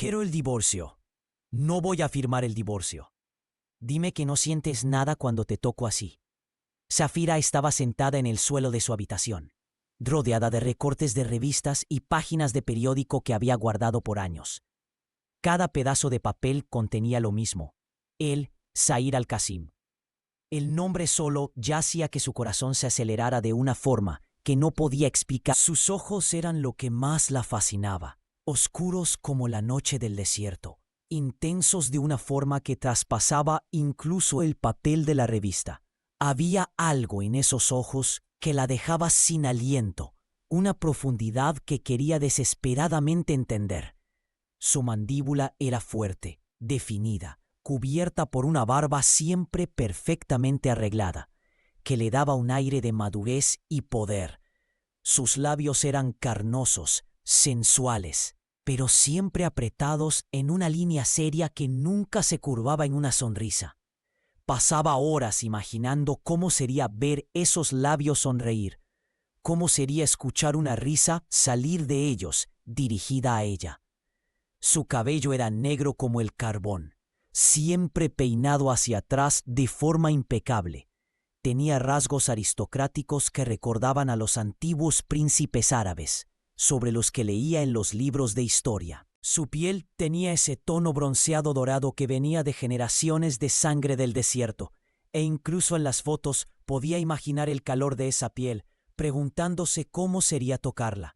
Quiero el divorcio. No voy a firmar el divorcio. Dime que no sientes nada cuando te toco así. Zafira estaba sentada en el suelo de su habitación, rodeada de recortes de revistas y páginas de periódico que había guardado por años. Cada pedazo de papel contenía lo mismo. Él, Zahir al-Qasim. El nombre solo ya hacía que su corazón se acelerara de una forma que no podía explicar. Sus ojos eran lo que más la fascinaba, oscuros como la noche del desierto, intensos de una forma que traspasaba incluso el papel de la revista. Había algo en esos ojos que la dejaba sin aliento, una profundidad que quería desesperadamente entender. Su mandíbula era fuerte, definida, cubierta por una barba siempre perfectamente arreglada, que le daba un aire de madurez y poder. Sus labios eran carnosos, sensuales, pero siempre apretados en una línea seria que nunca se curvaba en una sonrisa. Pasaba horas imaginando cómo sería ver esos labios sonreír, cómo sería escuchar una risa salir de ellos, dirigida a ella. Su cabello era negro como el carbón, siempre peinado hacia atrás de forma impecable. Tenía rasgos aristocráticos que recordaban a los antiguos príncipes árabes, sobre los que leía en los libros de historia. Su piel tenía ese tono bronceado dorado que venía de generaciones de sangre del desierto, e incluso en las fotos podía imaginar el calor de esa piel, preguntándose cómo sería tocarla.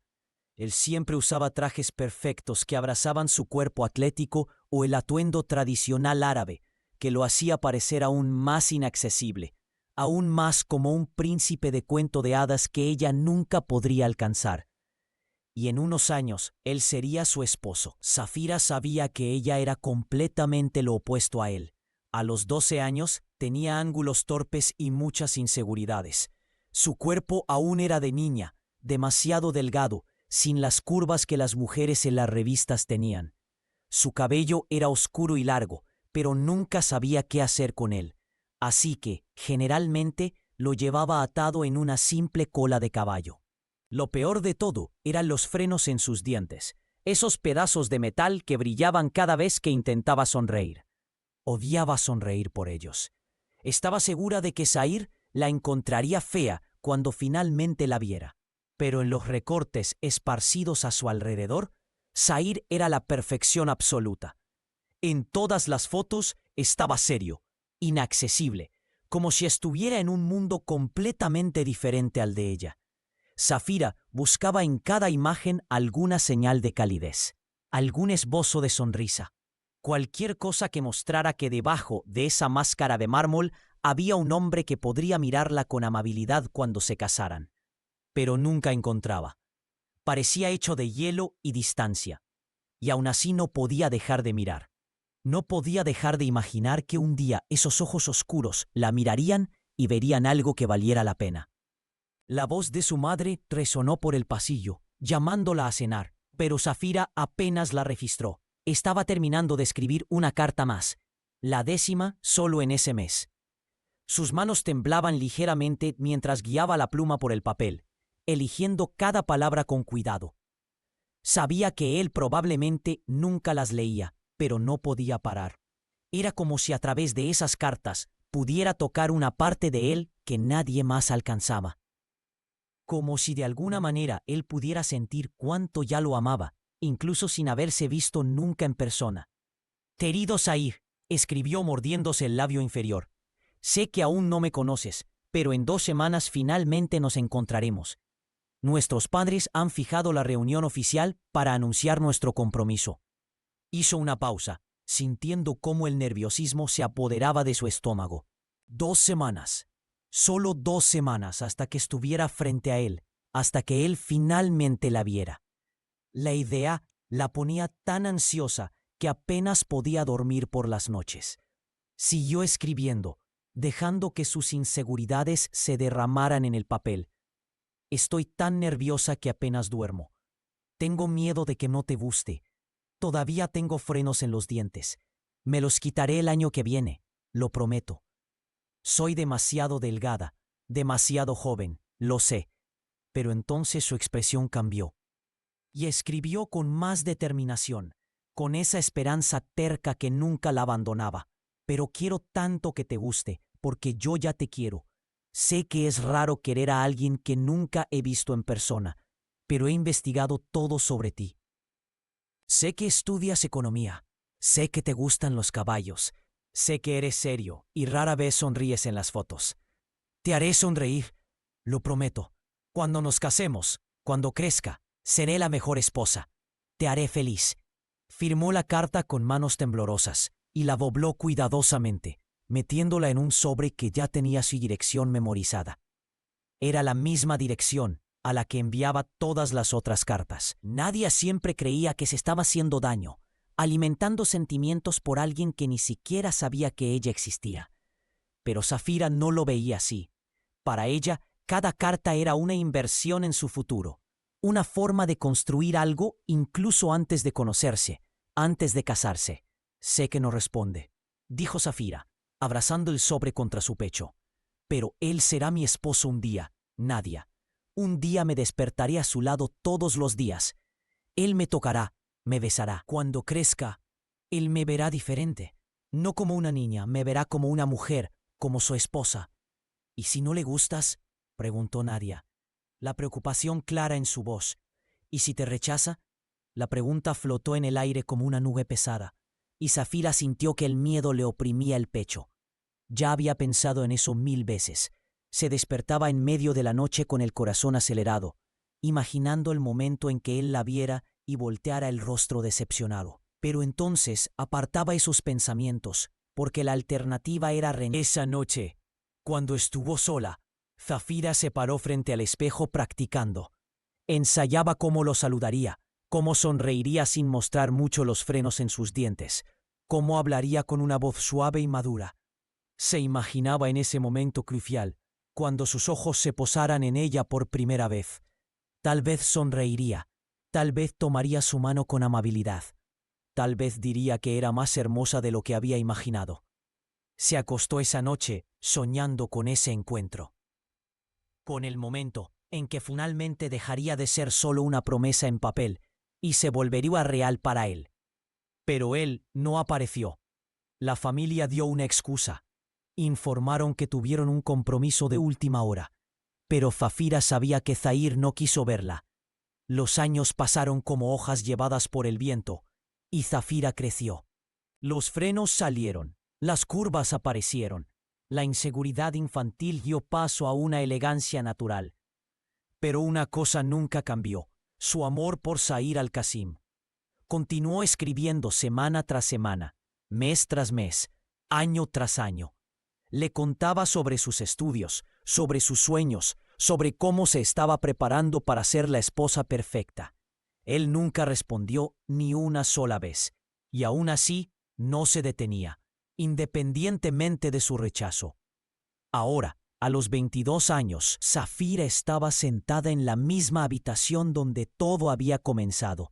Él siempre usaba trajes perfectos que abrazaban su cuerpo atlético o el atuendo tradicional árabe, que lo hacía parecer aún más inaccesible, aún más como un príncipe de cuento de hadas que ella nunca podría alcanzar. Y en unos años, él sería su esposo. Zafira sabía que ella era completamente lo opuesto a él. A los 12 años, tenía ángulos torpes y muchas inseguridades. Su cuerpo aún era de niña, demasiado delgado, sin las curvas que las mujeres en las revistas tenían. Su cabello era oscuro y largo, pero nunca sabía qué hacer con él. Así que, generalmente, lo llevaba atado en una simple cola de caballo. Lo peor de todo eran los frenos en sus dientes, esos pedazos de metal que brillaban cada vez que intentaba sonreír. Odiaba sonreír por ellos. Estaba segura de que Zahir la encontraría fea cuando finalmente la viera. Pero en los recortes esparcidos a su alrededor, Zahir era la perfección absoluta. En todas las fotos estaba serio, inaccesible, como si estuviera en un mundo completamente diferente al de ella. Zafira buscaba en cada imagen alguna señal de calidez, algún esbozo de sonrisa, cualquier cosa que mostrara que debajo de esa máscara de mármol había un hombre que podría mirarla con amabilidad cuando se casaran. Pero nunca encontraba. Parecía hecho de hielo y distancia, y aún así no podía dejar de mirar. No podía dejar de imaginar que un día esos ojos oscuros la mirarían y verían algo que valiera la pena. La voz de su madre resonó por el pasillo, llamándola a cenar, pero Zafira apenas la registró. Estaba terminando de escribir una carta más, la 10ª solo en ese mes. Sus manos temblaban ligeramente mientras guiaba la pluma por el papel, eligiendo cada palabra con cuidado. Sabía que él probablemente nunca las leía, pero no podía parar. Era como si a través de esas cartas pudiera tocar una parte de él que nadie más alcanzaba. Como si de alguna manera él pudiera sentir cuánto ya lo amaba, incluso sin haberse visto nunca en persona. «Querido Zahir», escribió mordiéndose el labio inferior, «sé que aún no me conoces, pero en 2 semanas finalmente nos encontraremos. Nuestros padres han fijado la reunión oficial para anunciar nuestro compromiso». Hizo una pausa, sintiendo cómo el nerviosismo se apoderaba de su estómago. 2 semanas. Solo 2 semanas hasta que estuviera frente a él, hasta que él finalmente la viera. La idea la ponía tan ansiosa que apenas podía dormir por las noches. Siguió escribiendo, dejando que sus inseguridades se derramaran en el papel. «Estoy tan nerviosa que apenas duermo. Tengo miedo de que no te guste. Todavía tengo frenos en los dientes. Me los quitaré el año que viene, lo prometo. Soy demasiado delgada, demasiado joven, lo sé». Pero entonces su expresión cambió. Y escribió con más determinación, con esa esperanza terca que nunca la abandonaba. Pero quiero tanto que te guste, porque yo ya te quiero. Sé que es raro querer a alguien que nunca he visto en persona, pero he investigado todo sobre ti. Sé que estudias economía, sé que te gustan los caballos, sé que eres serio y rara vez sonríes en las fotos. Te haré sonreír, lo prometo. Cuando nos casemos, cuando crezca, seré la mejor esposa. Te haré feliz. Firmó la carta con manos temblorosas y la dobló cuidadosamente, metiéndola en un sobre que ya tenía su dirección memorizada. Era la misma dirección a la que enviaba todas las otras cartas. Nadia siempre creía que se estaba haciendo daño, alimentando sentimientos por alguien que ni siquiera sabía que ella existía. Pero Zafira no lo veía así. Para ella, cada carta era una inversión en su futuro, una forma de construir algo incluso antes de conocerse, antes de casarse. Sé que no responde, dijo Zafira, abrazando el sobre contra su pecho. Pero él será mi esposo un día, Nadia. Un día me despertaré a su lado todos los días. Él me tocará, me besará. Cuando crezca, él me verá diferente. No como una niña, me verá como una mujer, como su esposa. ¿Y si no le gustas?, preguntó Nadia, la preocupación clara en su voz. ¿Y si te rechaza? La pregunta flotó en el aire como una nube pesada, y Zafira sintió que el miedo le oprimía el pecho. Ya había pensado en eso 1000 veces. Se despertaba en medio de la noche con el corazón acelerado, imaginando el momento en que él la viera y volteara el rostro decepcionado. Pero entonces apartaba esos pensamientos, porque la alternativa era renegar. Esa noche, cuando estuvo sola, Zafira se paró frente al espejo practicando. Ensayaba cómo lo saludaría, cómo sonreiría sin mostrar mucho los frenos en sus dientes, cómo hablaría con una voz suave y madura. Se imaginaba en ese momento crucial, cuando sus ojos se posaran en ella por primera vez. Tal vez sonreiría, tal vez tomaría su mano con amabilidad, tal vez diría que era más hermosa de lo que había imaginado. Se acostó esa noche soñando con ese encuentro, con el momento en que finalmente dejaría de ser solo una promesa en papel y se volvería real para él. Pero él no apareció. La familia dio una excusa. Informaron que tuvieron un compromiso de última hora, pero Zafira sabía que Zahir no quiso verla. Los años pasaron como hojas llevadas por el viento, y Zafira creció. Los frenos salieron, las curvas aparecieron, la inseguridad infantil dio paso a una elegancia natural. Pero una cosa nunca cambió, su amor por Zahir al-Qasim. Continuó escribiendo semana tras semana, mes tras mes, año tras año. Le contaba sobre sus estudios, sobre sus sueños, sobre cómo se estaba preparando para ser la esposa perfecta. Él nunca respondió ni una sola vez, y aún así no se detenía, independientemente de su rechazo. Ahora, a los 22 años, Zafira estaba sentada en la misma habitación donde todo había comenzado,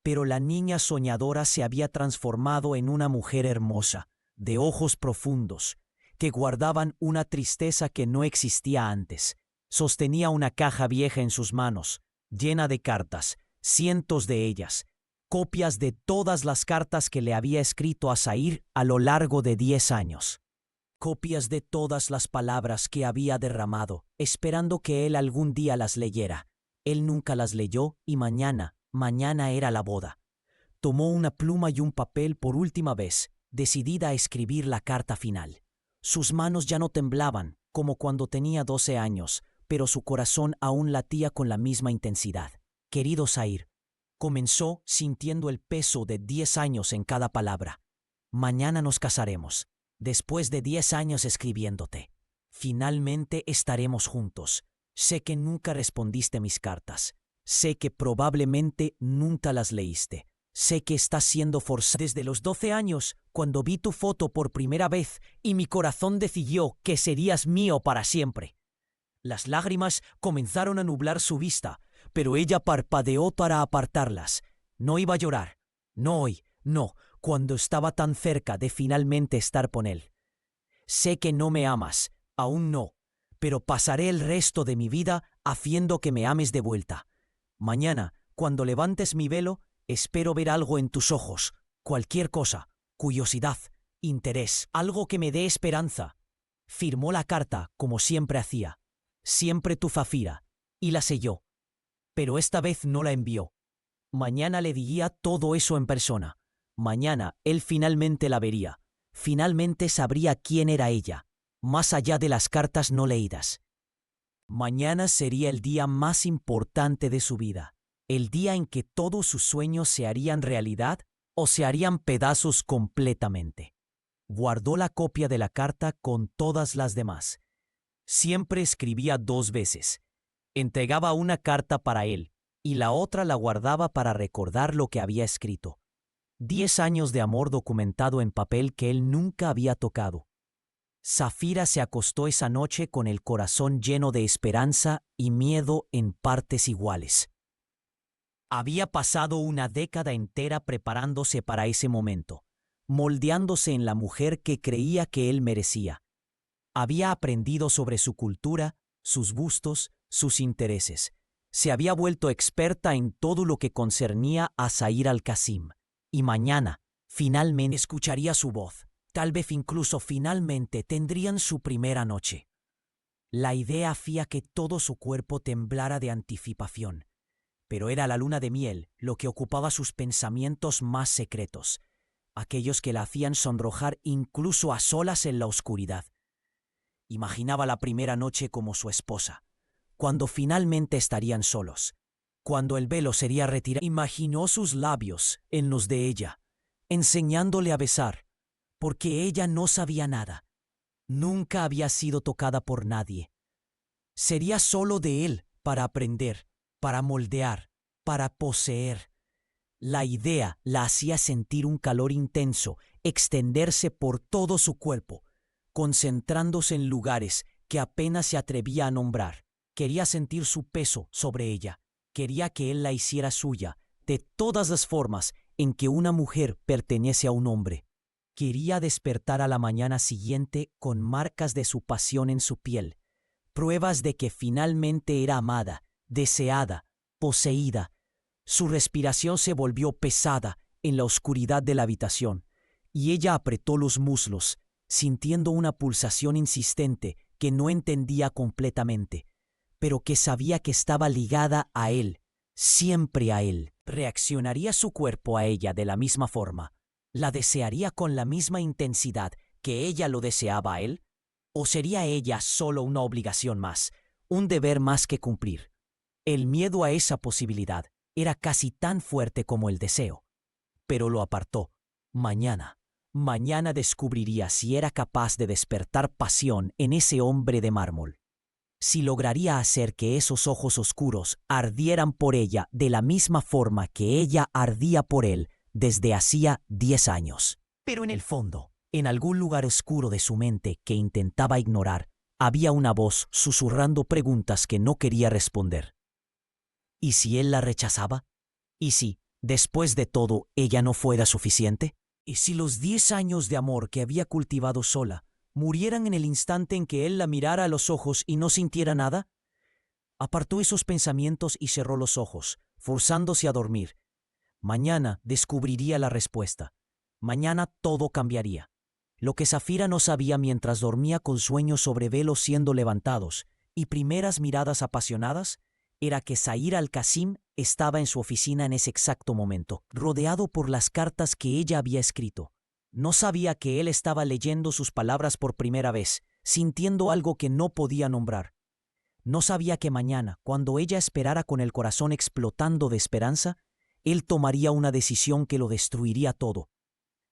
pero la niña soñadora se había transformado en una mujer hermosa, de ojos profundos, que guardaban una tristeza que no existía antes. Sostenía una caja vieja en sus manos, llena de cartas, cientos de ellas, copias de todas las cartas que le había escrito a Zahir a lo largo de 10 años. Copias de todas las palabras que había derramado, esperando que él algún día las leyera. Él nunca las leyó y mañana era la boda. Tomó una pluma y un papel por última vez, decidida a escribir la carta final. Sus manos ya no temblaban, como cuando tenía 12 años, pero su corazón aún latía con la misma intensidad. Querido Zahir, comenzó sintiendo el peso de 10 años en cada palabra. Mañana nos casaremos. Después de 10 años escribiéndote, finalmente estaremos juntos. Sé que nunca respondiste mis cartas. Sé que probablemente nunca las leíste. Sé que estás siendo forzado desde los 12 años, cuando vi tu foto por primera vez y mi corazón decidió que serías mío para siempre. Las lágrimas comenzaron a nublar su vista, pero ella parpadeó para apartarlas. No iba a llorar. No hoy, no, cuando estaba tan cerca de finalmente estar con él. Sé que no me amas, aún no, pero pasaré el resto de mi vida haciendo que me ames de vuelta. Mañana, cuando levantes mi velo, Espero ver algo en tus ojos, cualquier cosa, curiosidad, interés, algo que me dé esperanza. Firmó la carta como siempre hacía. Siempre tu Zafira, y la selló. Pero esta vez no la envió. Mañana le diría todo eso en persona. Mañana él finalmente la vería. Finalmente sabría quién era ella, más allá de las cartas no leídas. Mañana sería el día más importante de su vida, el día en que todos sus sueños se harían realidad o se harían pedazos completamente. Guardó la copia de la carta con todas las demás. Siempre escribía 2 veces. Entregaba una carta para él y la otra la guardaba para recordar lo que había escrito. 10 años de amor documentado en papel que él nunca había tocado. Zafira se acostó esa noche con el corazón lleno de esperanza y miedo en partes iguales. Había pasado una década entera preparándose para ese momento, moldeándose en la mujer que creía que él merecía. Había aprendido sobre su cultura, sus gustos, sus intereses. Se había vuelto experta en todo lo que concernía a Zahir al-Qasim. Y mañana, finalmente escucharía su voz. Tal vez incluso finalmente tendrían su primera noche. La idea hacía que todo su cuerpo temblara de anticipación. Pero era la luna de miel lo que ocupaba sus pensamientos más secretos, aquellos que la hacían sonrojar incluso a solas en la oscuridad. Imaginaba la primera noche como su esposa, cuando finalmente estarían solos, cuando el velo sería retirado. Imaginó sus labios en los de ella, enseñándole a besar, porque ella no sabía nada. Nunca había sido tocada por nadie. Sería solo de él para aprender, para moldear, para poseer. La idea la hacía sentir un calor intenso, extenderse por todo su cuerpo, concentrándose en lugares que apenas se atrevía a nombrar. Quería sentir su peso sobre ella. Quería que él la hiciera suya, de todas las formas en que una mujer pertenece a un hombre. Quería despertar a la mañana siguiente con marcas de su pasión en su piel, pruebas de que finalmente era amada, deseada, poseída. Su respiración se volvió pesada en la oscuridad de la habitación, y ella apretó los muslos, sintiendo una pulsación insistente que no entendía completamente, pero que sabía que estaba ligada a él, siempre a él. ¿Reaccionaría su cuerpo a ella de la misma forma? ¿La desearía con la misma intensidad que ella lo deseaba a él? ¿O sería ella solo una obligación más, un deber más que cumplir? El miedo a esa posibilidad era casi tan fuerte como el deseo. Pero lo apartó. Mañana descubriría si era capaz de despertar pasión en ese hombre de mármol. Si lograría hacer que esos ojos oscuros ardieran por ella de la misma forma que ella ardía por él desde hacía 10 años. Pero en el fondo, en algún lugar oscuro de su mente que intentaba ignorar, había una voz susurrando preguntas que no quería responder. ¿Y si él la rechazaba? ¿Y si, después de todo, ella no fuera suficiente? ¿Y si los 10 años de amor que había cultivado sola murieran en el instante en que él la mirara a los ojos y no sintiera nada? Apartó esos pensamientos y cerró los ojos, forzándose a dormir. Mañana descubriría la respuesta. Mañana todo cambiaría. Lo que Zafira no sabía mientras dormía con sueños sobre velos siendo levantados y primeras miradas apasionadas, era que Zahir al-Qasim estaba en su oficina en ese exacto momento, rodeado por las cartas que ella había escrito. No sabía que él estaba leyendo sus palabras por primera vez, sintiendo algo que no podía nombrar. No sabía que mañana, cuando ella esperara con el corazón explotando de esperanza, él tomaría una decisión que lo destruiría todo.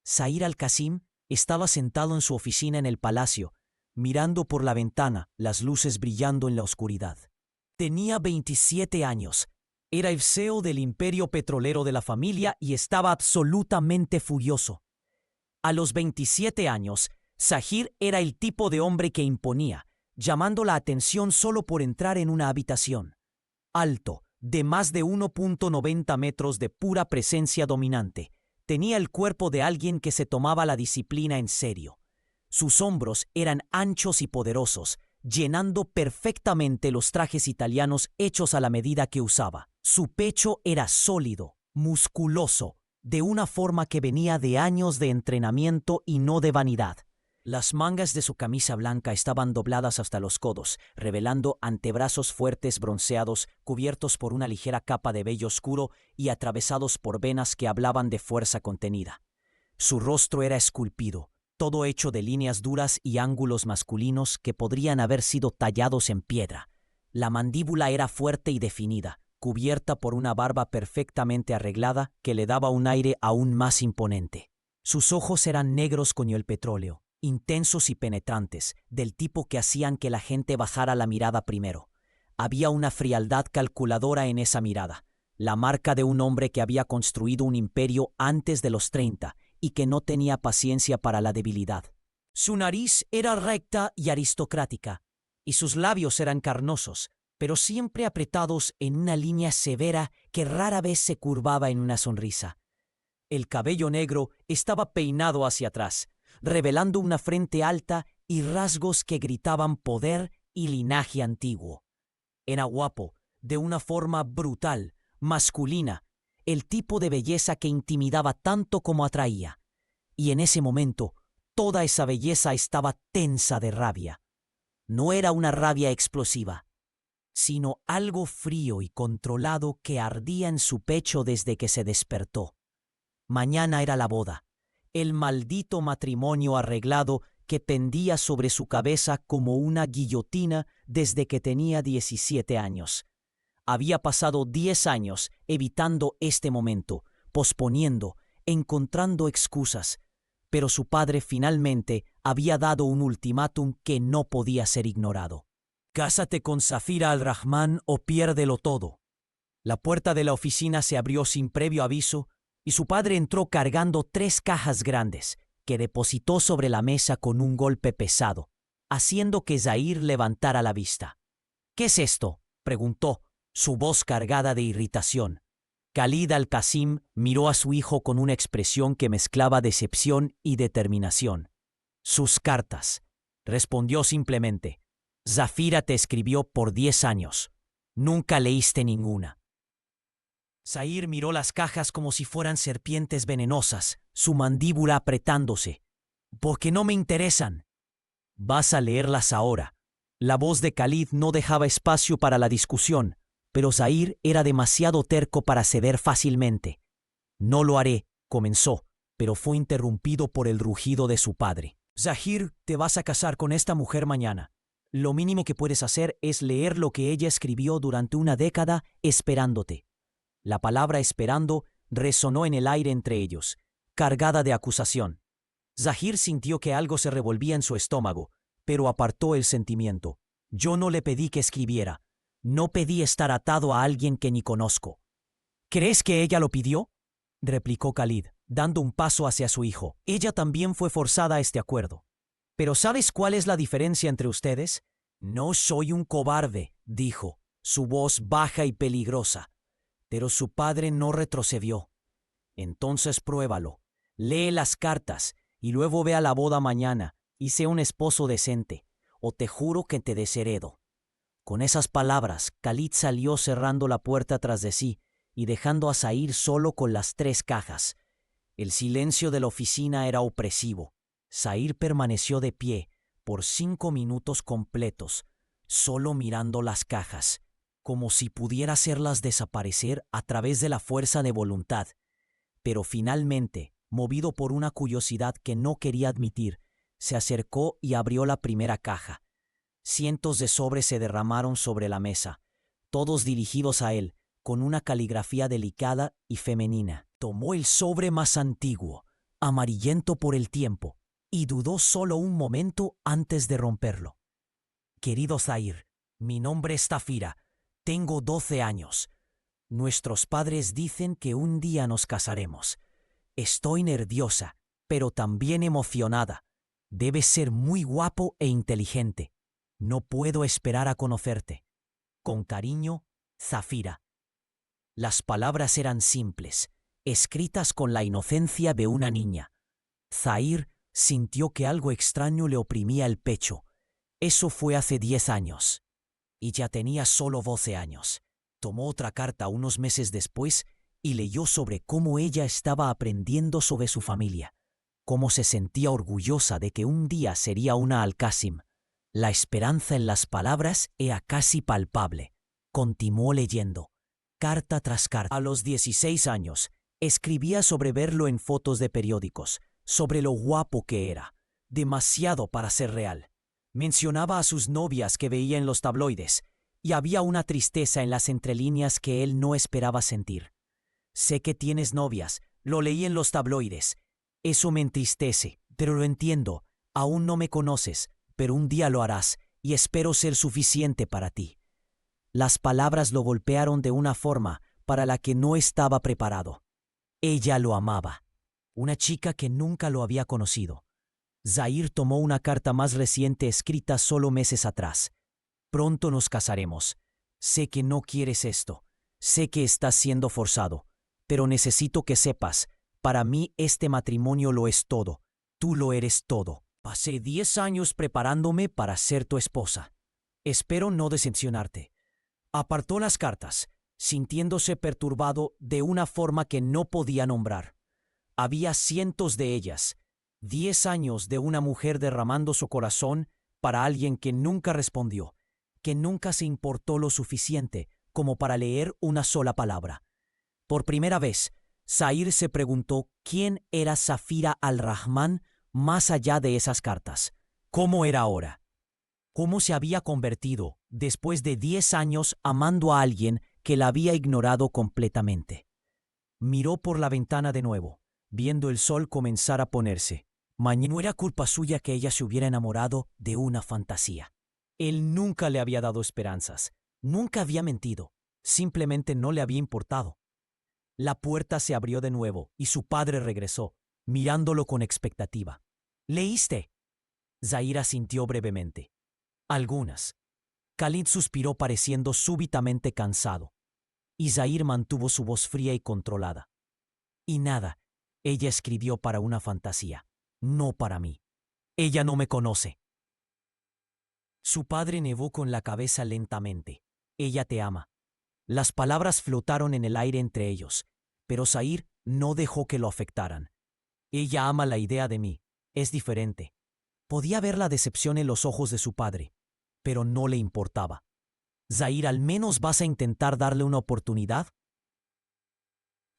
Zahir al-Qasim estaba sentado en su oficina en el palacio, mirando por la ventana, las luces brillando en la oscuridad. Tenía 27 años. Era el CEO del imperio petrolero de la familia y estaba absolutamente furioso. A los 27 años, Zahir era el tipo de hombre que imponía, llamando la atención solo por entrar en una habitación. Alto, de más de 1.90 metros de pura presencia dominante, tenía el cuerpo de alguien que se tomaba la disciplina en serio. Sus hombros eran anchos y poderosos, llenando perfectamente los trajes italianos hechos a la medida que usaba. Su pecho era sólido, musculoso, de una forma que venía de años de entrenamiento y no de vanidad. Las mangas de su camisa blanca estaban dobladas hasta los codos, revelando antebrazos fuertes bronceados, cubiertos por una ligera capa de vello oscuro y atravesados por venas que hablaban de fuerza contenida. Su rostro era esculpido, todo hecho de líneas duras y ángulos masculinos que podrían haber sido tallados en piedra. La mandíbula era fuerte y definida, cubierta por una barba perfectamente arreglada que le daba un aire aún más imponente. Sus ojos eran negros como el petróleo, intensos y penetrantes, del tipo que hacían que la gente bajara la mirada primero. Había una frialdad calculadora en esa mirada, la marca de un hombre que había construido un imperio antes de los 30 y que no tenía paciencia para la debilidad. Su nariz era recta y aristocrática, y sus labios eran carnosos, pero siempre apretados en una línea severa que rara vez se curvaba en una sonrisa. El cabello negro estaba peinado hacia atrás, revelando una frente alta y rasgos que gritaban poder y linaje antiguo. Era guapo, de una forma brutal, masculina, el tipo de belleza que intimidaba tanto como atraía. Y en ese momento, toda esa belleza estaba tensa de rabia. No era una rabia explosiva, sino algo frío y controlado que ardía en su pecho desde que se despertó. Mañana era la boda, el maldito matrimonio arreglado que pendía sobre su cabeza como una guillotina desde que tenía 17 años. Había pasado 10 años evitando este momento, posponiendo, encontrando excusas, pero su padre finalmente había dado un ultimátum que no podía ser ignorado. «Cásate con Zafira al-Rahman o piérdelo todo». La puerta de la oficina se abrió sin previo aviso y su padre entró cargando 3 cajas grandes, que depositó sobre la mesa con un golpe pesado, haciendo que Zahir levantara la vista. «¿Qué es esto?», preguntó, su voz cargada de irritación. Khalid al-Qasim miró a su hijo con una expresión que mezclaba decepción y determinación. «Sus cartas», respondió simplemente. «Zafira te escribió por 10 años. Nunca leíste ninguna». Zahir miró las cajas como si fueran serpientes venenosas, su mandíbula apretándose. «¿Por qué no me interesan?» «Vas a leerlas ahora». La voz de Khalid no dejaba espacio para la discusión, pero Zahir era demasiado terco para ceder fácilmente. «No lo haré», comenzó, pero fue interrumpido por el rugido de su padre. «Zahir, te vas a casar con esta mujer mañana. Lo mínimo que puedes hacer es leer lo que ella escribió durante una década esperándote». La palabra esperando resonó en el aire entre ellos, cargada de acusación. Zahir sintió que algo se revolvía en su estómago, pero apartó el sentimiento. «Yo no le pedí que escribiera. No pedí estar atado a alguien que ni conozco». «¿Crees que ella lo pidió?», replicó Khalid, dando un paso hacia su hijo. «Ella también fue forzada a este acuerdo. Pero ¿sabes cuál es la diferencia entre ustedes?». «No soy un cobarde», dijo, su voz baja y peligrosa. Pero su padre no retrocedió. «Entonces pruébalo. Lee las cartas y luego ve a la boda mañana y sé un esposo decente, o te juro que te desheredo». Con esas palabras, Khalid salió cerrando la puerta tras de sí y dejando a Zahir solo con las 3 cajas. El silencio de la oficina era opresivo. Zahir permaneció de pie por 5 minutos completos, solo mirando las cajas, como si pudiera hacerlas desaparecer a través de la fuerza de voluntad. Pero finalmente, movido por una curiosidad que no quería admitir, se acercó y abrió la primera caja. Cientos de sobres se derramaron sobre la mesa, todos dirigidos a él, con una caligrafía delicada y femenina. Tomó el sobre más antiguo, amarillento por el tiempo, y dudó solo un momento antes de romperlo. «Querido Zahir, mi nombre es Zafira. Tengo 12 años. Nuestros padres dicen que un día nos casaremos. Estoy nerviosa, pero también emocionada. Debes ser muy guapo e inteligente. No puedo esperar a conocerte. Con cariño, Zafira». Las palabras eran simples, escritas con la inocencia de una niña. Zahir sintió que algo extraño le oprimía el pecho. Eso fue hace 10 años. Y ya tenía solo 12 años. Tomó otra carta unos meses después y leyó sobre cómo ella estaba aprendiendo sobre su familia, cómo se sentía orgullosa de que un día sería una Al-Qasim. La esperanza en las palabras era casi palpable. Continuó leyendo, carta tras carta. A los 16 años, escribía sobre verlo en fotos de periódicos, sobre lo guapo que era, demasiado para ser real. Mencionaba a sus novias que veía en los tabloides, y había una tristeza en las entrelíneas que él no esperaba sentir. Sé que tienes novias, lo leí en los tabloides. Eso me entristece, pero lo entiendo. Aún no me conoces, pero un día lo harás, y espero ser suficiente para ti. Las palabras lo golpearon de una forma para la que no estaba preparado. Ella lo amaba. Una chica que nunca lo había conocido. Zahir tomó una carta más reciente escrita solo meses atrás. Pronto nos casaremos. Sé que no quieres esto. Sé que estás siendo forzado. Pero necesito que sepas, para mí este matrimonio lo es todo. Tú lo eres todo. Pasé 10 años preparándome para ser tu esposa. Espero no decepcionarte. Apartó las cartas, sintiéndose perturbado de una forma que no podía nombrar. Había cientos de ellas. 10 años de una mujer derramando su corazón para alguien que nunca respondió, que nunca se importó lo suficiente como para leer una sola palabra. Por primera vez, Zahir se preguntó quién era Safira Al-Rahman más allá de esas cartas. ¿Cómo era ahora? ¿Cómo se había convertido, después de 10 años amando a alguien que la había ignorado completamente? Miró por la ventana de nuevo, viendo el sol comenzar a ponerse. No era culpa suya que ella se hubiera enamorado de una fantasía. Él nunca le había dado esperanzas, nunca había mentido, simplemente no le había importado. La puerta se abrió de nuevo y su padre regresó, mirándolo con expectativa. ¿Leíste? Zahir asintió brevemente. Algunas. Khalid suspiró pareciendo súbitamente cansado. Y Zahir mantuvo su voz fría y controlada. Y nada, ella escribió para una fantasía, no para mí. Ella no me conoce. Su padre negó con la cabeza lentamente. Ella te ama. Las palabras flotaron en el aire entre ellos, pero Zahir no dejó que lo afectaran. Ella ama la idea de mí. Es diferente. Podía ver la decepción en los ojos de su padre, pero no le importaba. Zahir, ¿al menos vas a intentar darle una oportunidad?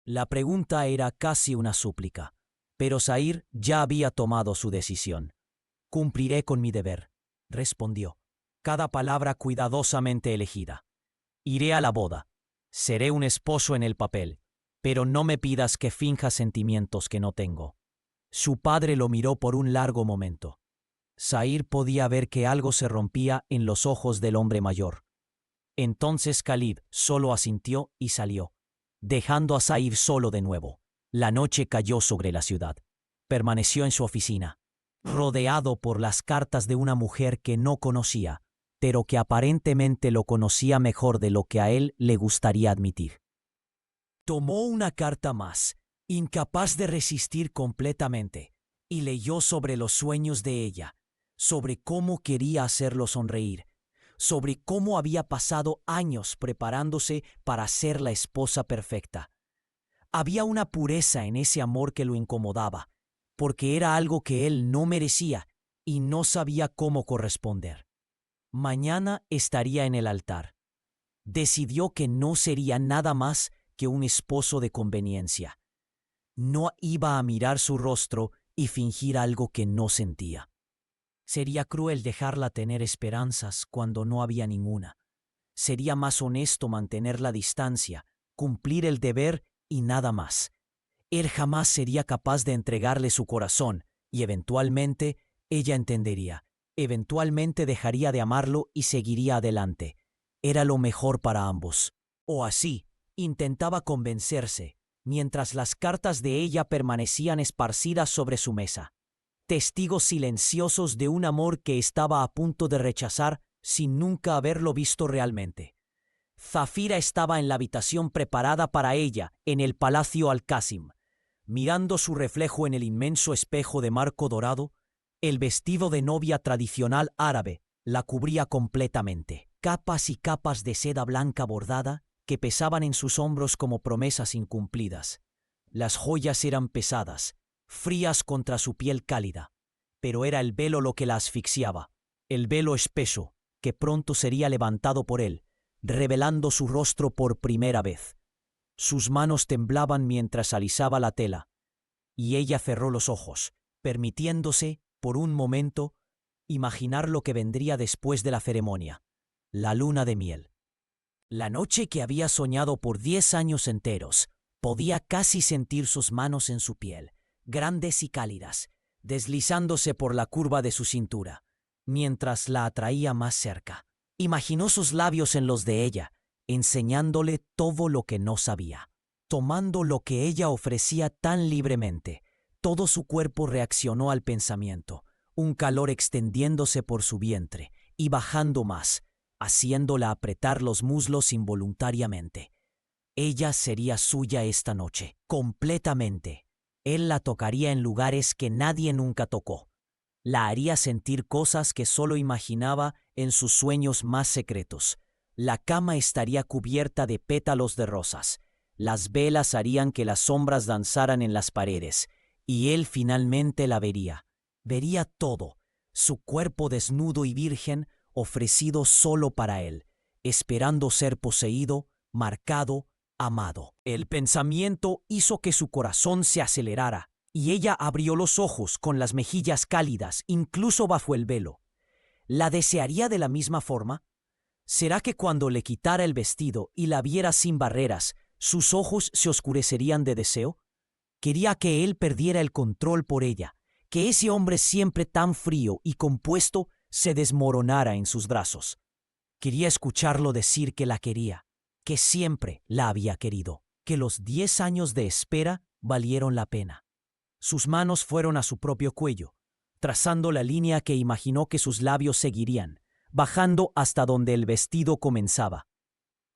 La pregunta era casi una súplica, pero Zahir ya había tomado su decisión. Cumpliré con mi deber, respondió, cada palabra cuidadosamente elegida. Iré a la boda. Seré un esposo en el papel, pero no me pidas que finja sentimientos que no tengo. Su padre lo miró por un largo momento. Zahir podía ver que algo se rompía en los ojos del hombre mayor. Entonces Khalid solo asintió y salió, dejando a Zahir solo de nuevo. La noche cayó sobre la ciudad. Permaneció en su oficina, rodeado por las cartas de una mujer que no conocía, pero que aparentemente lo conocía mejor de lo que a él le gustaría admitir. Tomó una carta más, incapaz de resistir completamente, y leyó sobre los sueños de ella, sobre cómo quería hacerlo sonreír, sobre cómo había pasado años preparándose para ser la esposa perfecta. Había una pureza en ese amor que lo incomodaba, porque era algo que él no merecía y no sabía cómo corresponder. Mañana estaría en el altar. Decidió que no sería nada más que un esposo de conveniencia. No iba a mirar su rostro y fingir algo que no sentía. Sería cruel dejarla tener esperanzas cuando no había ninguna. Sería más honesto mantener la distancia, cumplir el deber y nada más. Él jamás sería capaz de entregarle su corazón y eventualmente ella entendería. Eventualmente dejaría de amarlo y seguiría adelante. Era lo mejor para ambos. O así, intentaba convencerse, mientras las cartas de ella permanecían esparcidas sobre su mesa. Testigos silenciosos de un amor que estaba a punto de rechazar sin nunca haberlo visto realmente. Zafira estaba en la habitación preparada para ella, en el Palacio Al-Qasim. Mirando su reflejo en el inmenso espejo de marco dorado, el vestido de novia tradicional árabe la cubría completamente. Capas y capas de seda blanca bordada que pesaban en sus hombros como promesas incumplidas. Las joyas eran pesadas, frías contra su piel cálida, pero era el velo lo que la asfixiaba, el velo espeso, que pronto sería levantado por él, revelando su rostro por primera vez. Sus manos temblaban mientras alisaba la tela, y ella cerró los ojos, permitiéndose, por un momento, imaginar lo que vendría después de la ceremonia, la luna de miel. La noche que había soñado por 10 años enteros, podía casi sentir sus manos en su piel, grandes y cálidas, deslizándose por la curva de su cintura, mientras la atraía más cerca. Imaginó sus labios en los de ella, enseñándole todo lo que no sabía. Tomando lo que ella ofrecía tan libremente, todo su cuerpo reaccionó al pensamiento, un calor extendiéndose por su vientre y bajando más, haciéndola apretar los muslos involuntariamente. Ella sería suya esta noche, completamente. Él la tocaría en lugares que nadie nunca tocó. La haría sentir cosas que solo imaginaba en sus sueños más secretos. La cama estaría cubierta de pétalos de rosas. Las velas harían que las sombras danzaran en las paredes, y él finalmente la vería. Vería todo, su cuerpo desnudo y virgen, ofrecido solo para él, esperando ser poseído, marcado, amado. El pensamiento hizo que su corazón se acelerara, y ella abrió los ojos con las mejillas cálidas, incluso bajo el velo. ¿La desearía de la misma forma? ¿Será que cuando le quitara el vestido y la viera sin barreras, sus ojos se oscurecerían de deseo? Quería que él perdiera el control por ella, que ese hombre siempre tan frío y compuesto se desmoronara en sus brazos. Quería escucharlo decir que la quería, que siempre la había querido, que los 10 años de espera valieron la pena. Sus manos fueron a su propio cuello, trazando la línea que imaginó que sus labios seguirían, bajando hasta donde el vestido comenzaba.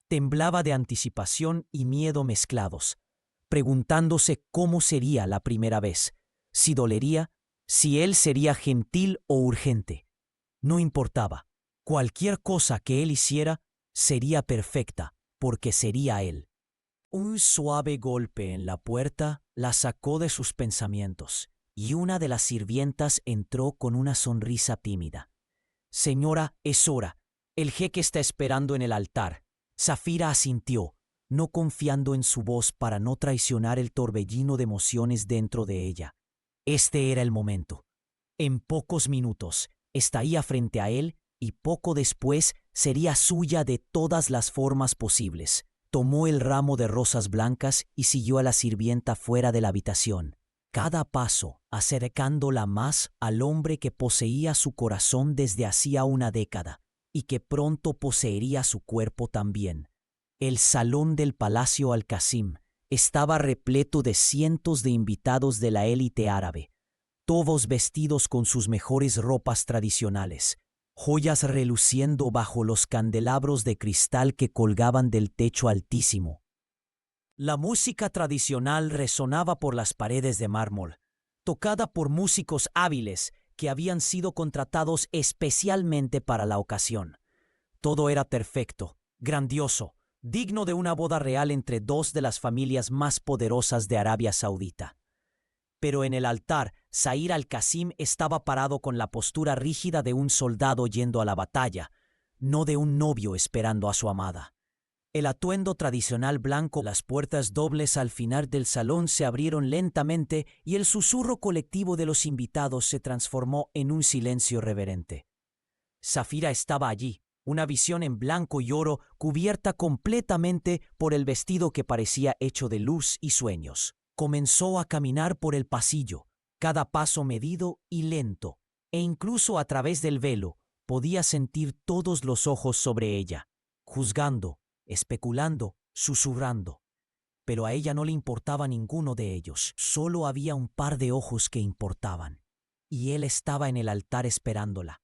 Temblaba de anticipación y miedo mezclados, preguntándose cómo sería la primera vez, si dolería, si él sería gentil o urgente. No importaba. Cualquier cosa que él hiciera sería perfecta, porque sería él. Un suave golpe en la puerta la sacó de sus pensamientos, y una de las sirvientas entró con una sonrisa tímida. «Señora, es hora. El jeque está esperando en el altar». Zafira asintió, no confiando en su voz para no traicionar el torbellino de emociones dentro de ella. Este era el momento. En pocos minutos estaría frente a él y poco después sería suya de todas las formas posibles. Tomó el ramo de rosas blancas y siguió a la sirvienta fuera de la habitación, cada paso acercándola más al hombre que poseía su corazón desde hacía una década y que pronto poseería su cuerpo también. El salón del Palacio Al-Qasim estaba repleto de cientos de invitados de la élite árabe, todos vestidos con sus mejores ropas tradicionales, joyas reluciendo bajo los candelabros de cristal que colgaban del techo altísimo. La música tradicional resonaba por las paredes de mármol, tocada por músicos hábiles que habían sido contratados especialmente para la ocasión. Todo era perfecto, grandioso, digno de una boda real entre dos de las familias más poderosas de Arabia Saudita. Pero en el altar, Zahir al-Qasim estaba parado con la postura rígida de un soldado yendo a la batalla, no de un novio esperando a su amada. El atuendo tradicional blanco, las puertas dobles al final del salón se abrieron lentamente y el susurro colectivo de los invitados se transformó en un silencio reverente. Zafira estaba allí, una visión en blanco y oro cubierta completamente por el vestido que parecía hecho de luz y sueños. Comenzó a caminar por el pasillo, cada paso medido y lento, e incluso a través del velo podía sentir todos los ojos sobre ella, juzgando, especulando, susurrando. Pero a ella no le importaba ninguno de ellos, solo había un par de ojos que importaban, y él estaba en el altar esperándola.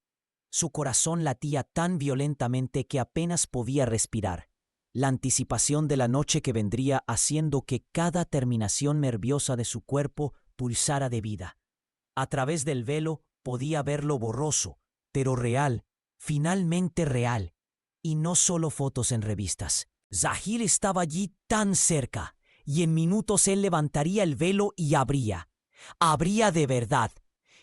Su corazón latía tan violentamente que apenas podía respirar, la anticipación de la noche que vendría haciendo que cada terminación nerviosa de su cuerpo pulsara de vida. A través del velo podía verlo borroso, pero real, finalmente real, y no solo fotos en revistas. Zahir estaba allí tan cerca, y en minutos él levantaría el velo y abría. Abría de verdad.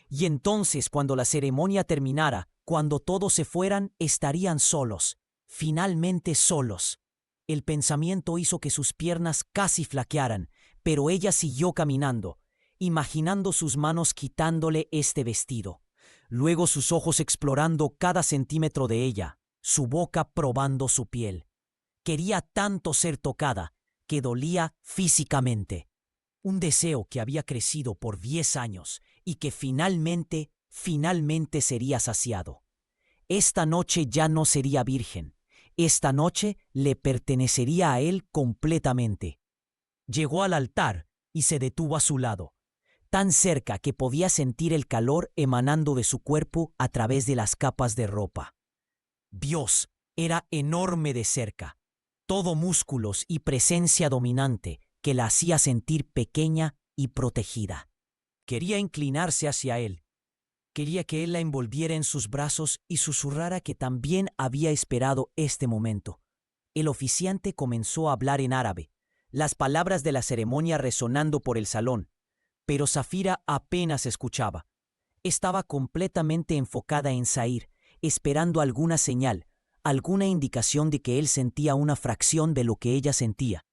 Y entonces, cuando la ceremonia terminara, cuando todos se fueran, estarían solos, finalmente solos. El pensamiento hizo que sus piernas casi flaquearan, pero ella siguió caminando, imaginando sus manos quitándole este vestido, luego sus ojos explorando cada centímetro de ella, su boca probando su piel. Quería tanto ser tocada que dolía físicamente. Un deseo que había crecido por 10 años y que finalmente sería saciado. Esta noche ya no sería virgen. Esta noche le pertenecería a él completamente. Llegó al altar y se detuvo a su lado, tan cerca que podía sentir el calor emanando de su cuerpo a través de las capas de ropa. Dios era enorme de cerca, todo músculos y presencia dominante que la hacía sentir pequeña y protegida. Quería inclinarse hacia él. Quería que él la envolviera en sus brazos y susurrara que también había esperado este momento. El oficiante comenzó a hablar en árabe, las palabras de la ceremonia resonando por el salón, pero Zafira apenas escuchaba. Estaba completamente enfocada en Zahir, esperando alguna señal, alguna indicación de que él sentía una fracción de lo que ella sentía.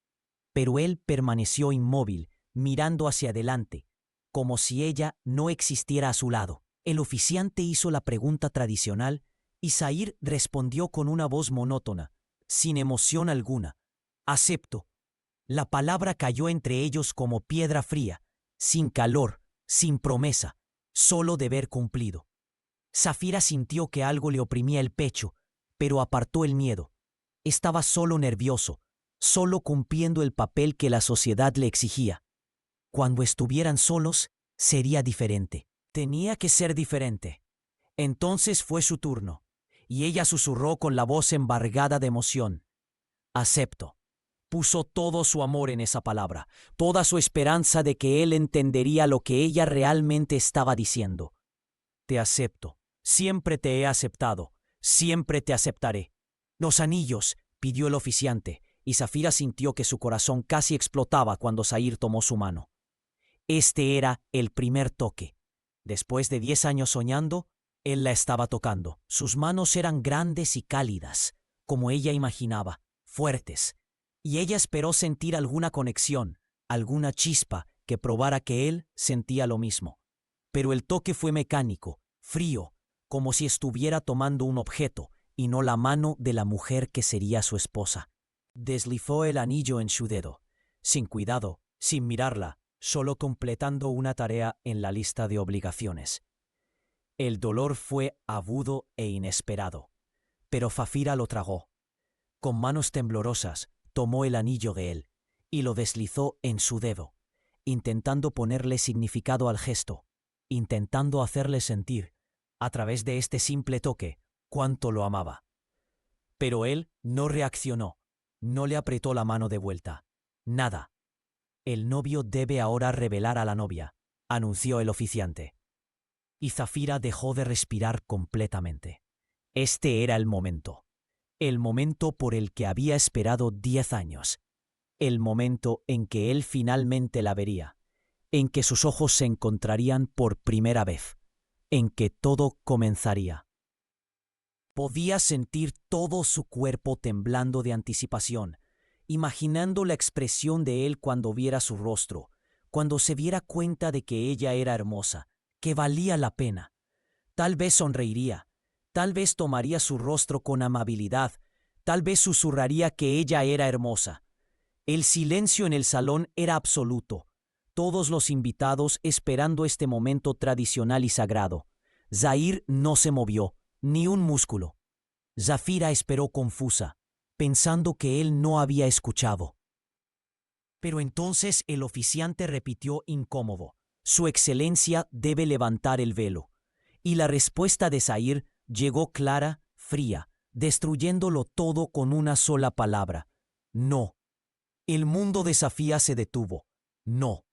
Pero él permaneció inmóvil, mirando hacia adelante, como si ella no existiera a su lado. El oficiante hizo la pregunta tradicional y Zahir respondió con una voz monótona, sin emoción alguna. «Acepto». La palabra cayó entre ellos como piedra fría, sin calor, sin promesa, solo deber cumplido. Zafira sintió que algo le oprimía el pecho, pero apartó el miedo. Estaba solo nervioso, solo cumpliendo el papel que la sociedad le exigía. Cuando estuvieran solos, sería diferente. Tenía que ser diferente. Entonces fue su turno, y ella susurró con la voz embargada de emoción. «Acepto». Puso todo su amor en esa palabra, toda su esperanza de que él entendería lo que ella realmente estaba diciendo. «Te acepto. Siempre te he aceptado. Siempre te aceptaré». «Los anillos», pidió el oficiante, y Zafira sintió que su corazón casi explotaba cuando Zahir tomó su mano. Este era el primer toque. Después de 10 años soñando, él la estaba tocando. Sus manos eran grandes y cálidas, como ella imaginaba, fuertes. Y ella esperó sentir alguna conexión, alguna chispa que probara que él sentía lo mismo. Pero el toque fue mecánico, frío, como si estuviera tomando un objeto y no la mano de la mujer que sería su esposa. Deslizó el anillo en su dedo, sin cuidado, sin mirarla, solo completando una tarea en la lista de obligaciones. El dolor fue agudo e inesperado, pero Zafira lo tragó. Con manos temblorosas, tomó el anillo de él y lo deslizó en su dedo, intentando ponerle significado al gesto, intentando hacerle sentir, a través de este simple toque, cuánto lo amaba. Pero él no reaccionó, no le apretó la mano de vuelta. Nada. «El novio debe ahora revelar a la novia», anunció el oficiante. Y Zafira dejó de respirar completamente. Este era el momento por el que había esperado 10 años, el momento en que él finalmente la vería, en que sus ojos se encontrarían por primera vez, en que todo comenzaría. Podía sentir todo su cuerpo temblando de anticipación, imaginando la expresión de él cuando viera su rostro, cuando se diera cuenta de que ella era hermosa, que valía la pena. Tal vez sonreiría, tal vez tomaría su rostro con amabilidad, tal vez susurraría que ella era hermosa. El silencio en el salón era absoluto, todos los invitados esperando este momento tradicional y sagrado. Zahir no se movió, ni un músculo. Zafira esperó confusa, pensando que él no había escuchado. Pero entonces el oficiante repitió incómodo: «Su excelencia debe levantar el velo». Y la respuesta de Zahir llegó clara, fría, destruyéndolo todo con una sola palabra: «No». El mundo de Zafira se detuvo. No.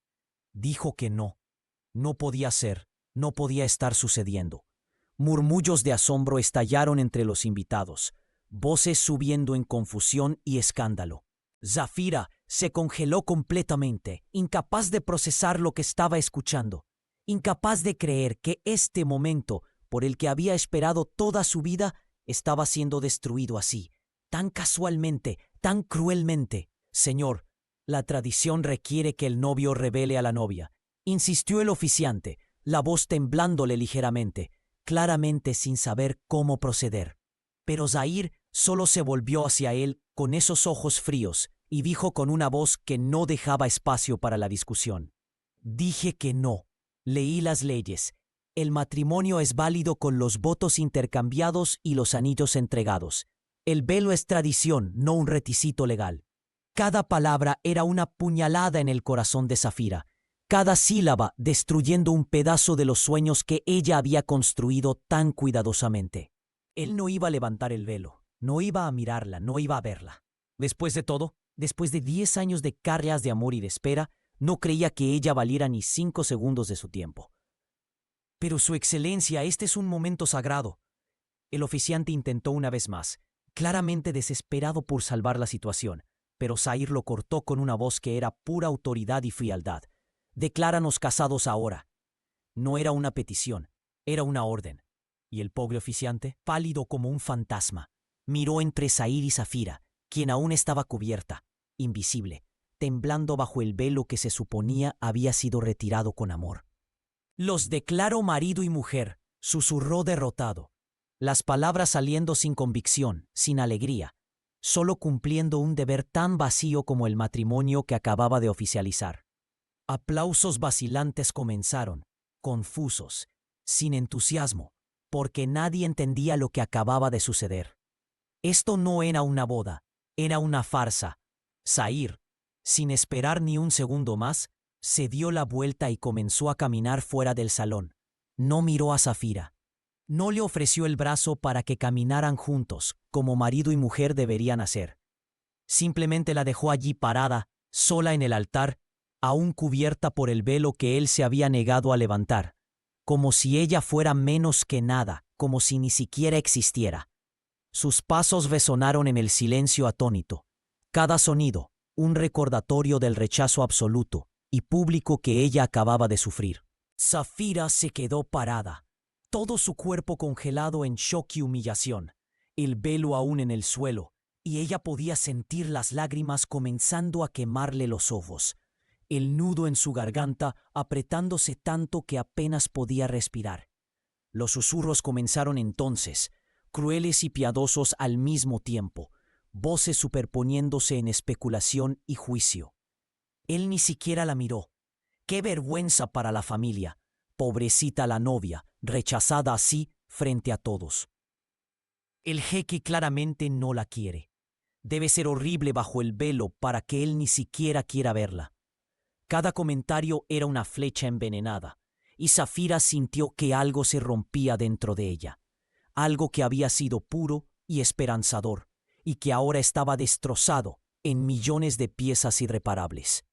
Dijo que no. No podía ser, no podía estar sucediendo. Murmullos de asombro estallaron entre los invitados. voces subiendo en confusión y escándalo. Zafira se congeló completamente, incapaz de procesar lo que estaba escuchando, incapaz de creer que este momento, por el que había esperado toda su vida, estaba siendo destruido así, tan casualmente, tan cruelmente. Señor, la tradición requiere que el novio revele a la novia, insistió el oficiante, la voz temblándole ligeramente, claramente sin saber cómo proceder. Pero Zahir solo se volvió hacia él con esos ojos fríos y dijo con una voz que no dejaba espacio para la discusión: dije que no. Leí las leyes. El matrimonio es válido con los votos intercambiados y los anillos entregados. El velo es tradición, no un requisito legal. Cada palabra era una puñalada en el corazón de Zafira, cada sílaba destruyendo un pedazo de los sueños que ella había construido tan cuidadosamente. Él no iba a levantar el velo, no iba a mirarla, no iba a verla. Después de todo, después de 10 años de carreras de amor y de espera, no creía que ella valiera ni 5 segundos de su tiempo. Pero su excelencia, este es un momento sagrado. El oficiante intentó una vez más, claramente desesperado por salvar la situación, pero Zahir lo cortó con una voz que era pura autoridad y frialdad. Decláranos casados ahora. No era una petición, era una orden. Y el pobre oficiante, pálido como un fantasma, miró entre Zahir y Zafira, quien aún estaba cubierta, invisible, temblando bajo el velo que se suponía había sido retirado con amor. Los declaro marido y mujer, susurró derrotado, las palabras saliendo sin convicción, sin alegría, solo cumpliendo un deber tan vacío como el matrimonio que acababa de oficializar. Aplausos vacilantes comenzaron, confusos, sin entusiasmo, porque nadie entendía lo que acababa de suceder. Esto no era una boda, era una farsa. Zahir, sin esperar ni un segundo más, se dio la vuelta y comenzó a caminar fuera del salón. No miró a Zafira. No le ofreció el brazo para que caminaran juntos, como marido y mujer deberían hacer. Simplemente la dejó allí parada, sola en el altar, aún cubierta por el velo que él se había negado a levantar, como si ella fuera menos que nada, como si ni siquiera existiera. Sus pasos resonaron en el silencio atónito. Cada sonido, un recordatorio del rechazo absoluto y público que ella acababa de sufrir. Zafira se quedó parada, todo su cuerpo congelado en shock y humillación, el velo aún en el suelo, y ella podía sentir las lágrimas comenzando a quemarle los ojos, el nudo en su garganta apretándose tanto que apenas podía respirar. Los susurros comenzaron entonces, crueles y piadosos al mismo tiempo, voces superponiéndose en especulación y juicio. Él ni siquiera la miró. ¡Qué vergüenza para la familia! Pobrecita la novia, rechazada así frente a todos. El jeque claramente no la quiere. Debe ser horrible bajo el velo para que él ni siquiera quiera verla. Cada comentario era una flecha envenenada, y Zafira sintió que algo se rompía dentro de ella, algo que había sido puro y esperanzador, y que ahora estaba destrozado en millones de piezas irreparables.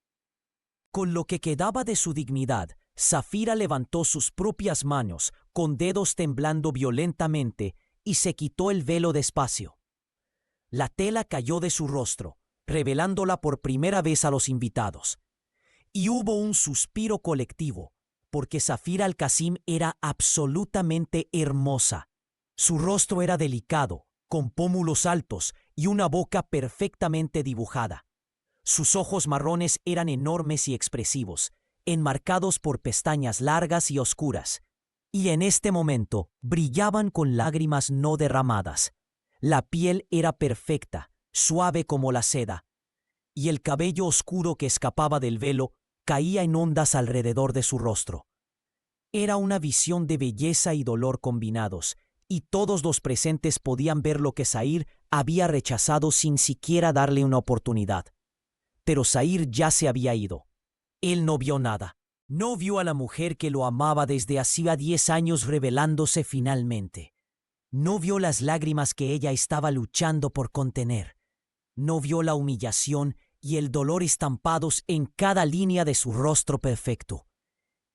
Con lo que quedaba de su dignidad, Zafira levantó sus propias manos, con dedos temblando violentamente, y se quitó el velo despacio. La tela cayó de su rostro, revelándola por primera vez a los invitados. Y hubo un suspiro colectivo, porque Zafira al-Qasim era absolutamente hermosa. Su rostro era delicado, con pómulos altos y una boca perfectamente dibujada. Sus ojos marrones eran enormes y expresivos, enmarcados por pestañas largas y oscuras, y en este momento brillaban con lágrimas no derramadas. La piel era perfecta, suave como la seda, y el cabello oscuro que escapaba del velo caía en ondas alrededor de su rostro. Era una visión de belleza y dolor combinados, y todos los presentes podían ver lo que Zahir había rechazado sin siquiera darle una oportunidad. Pero Zahir ya se había ido. Él no vio nada. No vio a la mujer que lo amaba desde hacía 10 años revelándose finalmente. No vio las lágrimas que ella estaba luchando por contener. No vio la humillación y el dolor estampados en cada línea de su rostro perfecto.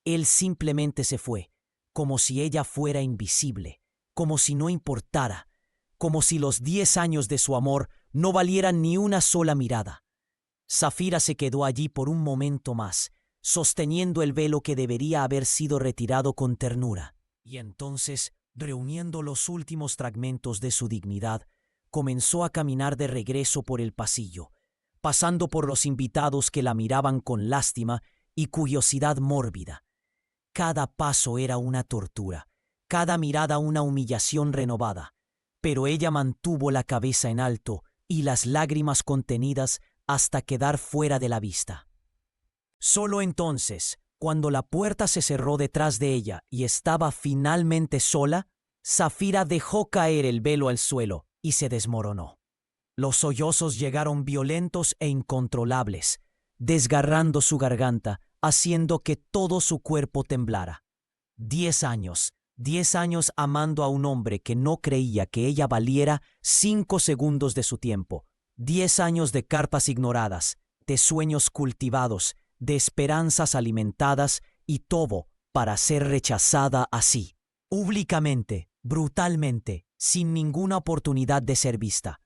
Él simplemente se fue, como si ella fuera invisible, como si no importara, como si los 10 años de su amor no valieran ni una sola mirada. Zafira se quedó allí por un momento más, sosteniendo el velo que debería haber sido retirado con ternura. Y entonces, reuniendo los últimos fragmentos de su dignidad, comenzó a caminar de regreso por el pasillo, pasando por los invitados que la miraban con lástima y curiosidad mórbida. Cada paso era una tortura, cada mirada una humillación renovada, pero ella mantuvo la cabeza en alto y las lágrimas contenidas hasta quedar fuera de la vista. Solo entonces, cuando la puerta se cerró detrás de ella y estaba finalmente sola, Zafira dejó caer el velo al suelo y se desmoronó. Los sollozos llegaron violentos e incontrolables, desgarrando su garganta, haciendo que todo su cuerpo temblara. 10 años amando a un hombre que no creía que ella valiera 5 segundos de su tiempo. 10 años de cartas ignoradas, de sueños cultivados, de esperanzas alimentadas y todo para ser rechazada así, públicamente, brutalmente, sin ninguna oportunidad de ser vista.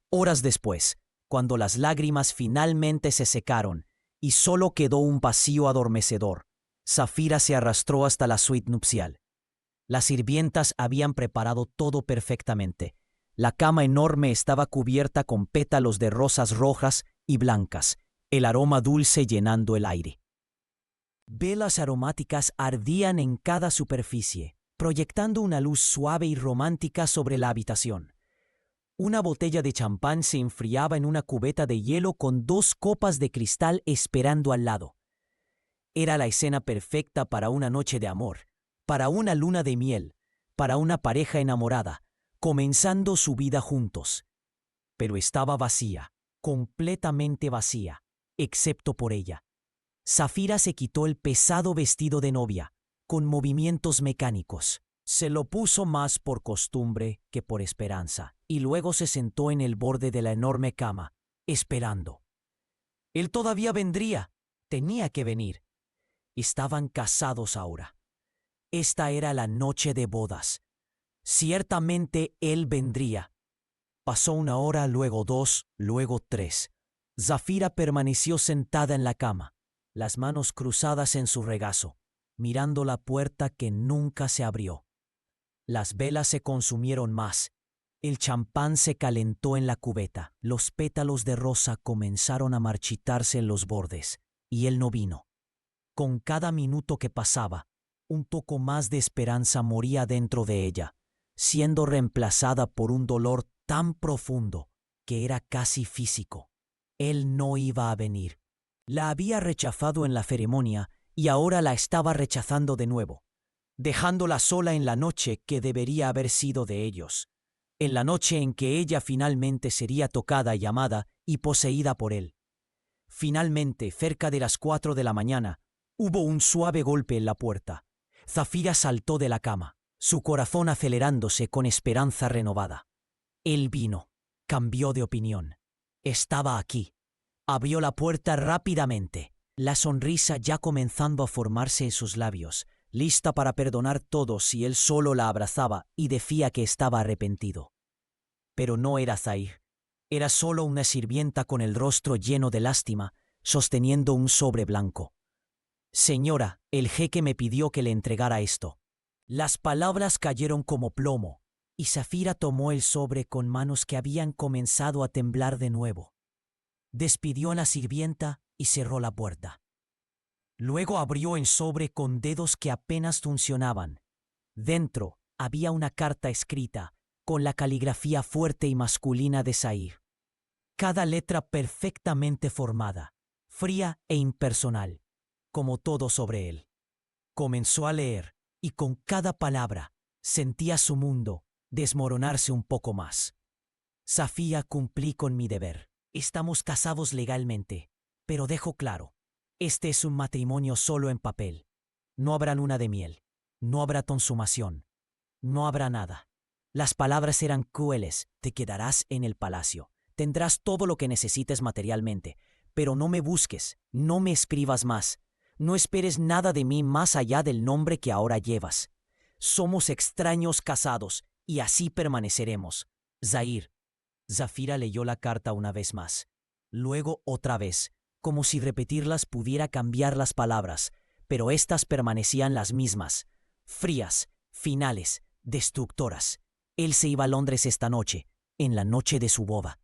Horas después, cuando las lágrimas finalmente se secaron y solo quedó un vacío adormecedor, Zafira se arrastró hasta la suite nupcial. Las sirvientas habían preparado todo perfectamente. La cama enorme estaba cubierta con pétalos de rosas rojas y blancas, el aroma dulce llenando el aire. Velas aromáticas ardían en cada superficie, proyectando una luz suave y romántica sobre la habitación. Una botella de champán se enfriaba en una cubeta de hielo con 2 copas de cristal esperando al lado. Era la escena perfecta para una noche de amor, para una luna de miel, para una pareja enamorada, comenzando su vida juntos. Pero estaba vacía, completamente vacía, excepto por ella. Zafira se quitó el pesado vestido de novia, con movimientos mecánicos. Se lo puso más por costumbre que por esperanza, y luego se sentó en el borde de la enorme cama, esperando. Él todavía vendría, tenía que venir. Estaban casados ahora. Esta era la noche de bodas. Ciertamente él vendría. Pasó 1 hora, luego 2, luego 3. Zafira permaneció sentada en la cama, las manos cruzadas en su regazo, mirando la puerta que nunca se abrió. Las velas se consumieron más. El champán se calentó en la cubeta. Los pétalos de rosa comenzaron a marchitarse en los bordes, y él no vino. Con cada minuto que pasaba, un poco más de esperanza moría dentro de ella, siendo reemplazada por un dolor tan profundo que era casi físico. Él no iba a venir. La había rechazado en la ceremonia y ahora la estaba rechazando de nuevo, dejándola sola en la noche que debería haber sido de ellos, en la noche en que ella finalmente sería tocada y amada y poseída por él. Finalmente, cerca de las 4 de la mañana, hubo un suave golpe en la puerta. Zafira saltó de la cama, su corazón acelerándose con esperanza renovada. Él vino, cambió de opinión. Estaba aquí. Abrió la puerta rápidamente, la sonrisa ya comenzando a formarse en sus labios, lista para perdonar todo si él solo la abrazaba y decía que estaba arrepentido. Pero no era Zahir. Era solo una sirvienta con el rostro lleno de lástima, sosteniendo un sobre blanco. «Señora, el jeque me pidió que le entregara esto». Las palabras cayeron como plomo, y Zafira tomó el sobre con manos que habían comenzado a temblar de nuevo. Despidió a la sirvienta y cerró la puerta. Luego abrió el sobre con dedos que apenas funcionaban. Dentro había una carta escrita con la caligrafía fuerte y masculina de Zahir. Cada letra perfectamente formada, fría e impersonal, como todo sobre él. Comenzó a leer y con cada palabra sentía su mundo desmoronarse un poco más. Zafira, cumplí con mi deber. Estamos casados legalmente, pero dejo claro, este es un matrimonio solo en papel. No habrá luna de miel, no habrá consumación, no habrá nada. Las palabras eran crueles, te quedarás en el palacio, tendrás todo lo que necesites materialmente, pero no me busques, no me escribas más, no esperes nada de mí más allá del nombre que ahora llevas. Somos extraños casados y así permaneceremos. Zair. Zafira leyó la carta una vez más. Luego otra vez, como si repetirlas pudiera cambiar las palabras, pero éstas permanecían las mismas, frías, finales, destructoras. Él se iba a Londres esta noche, en la noche de su boda.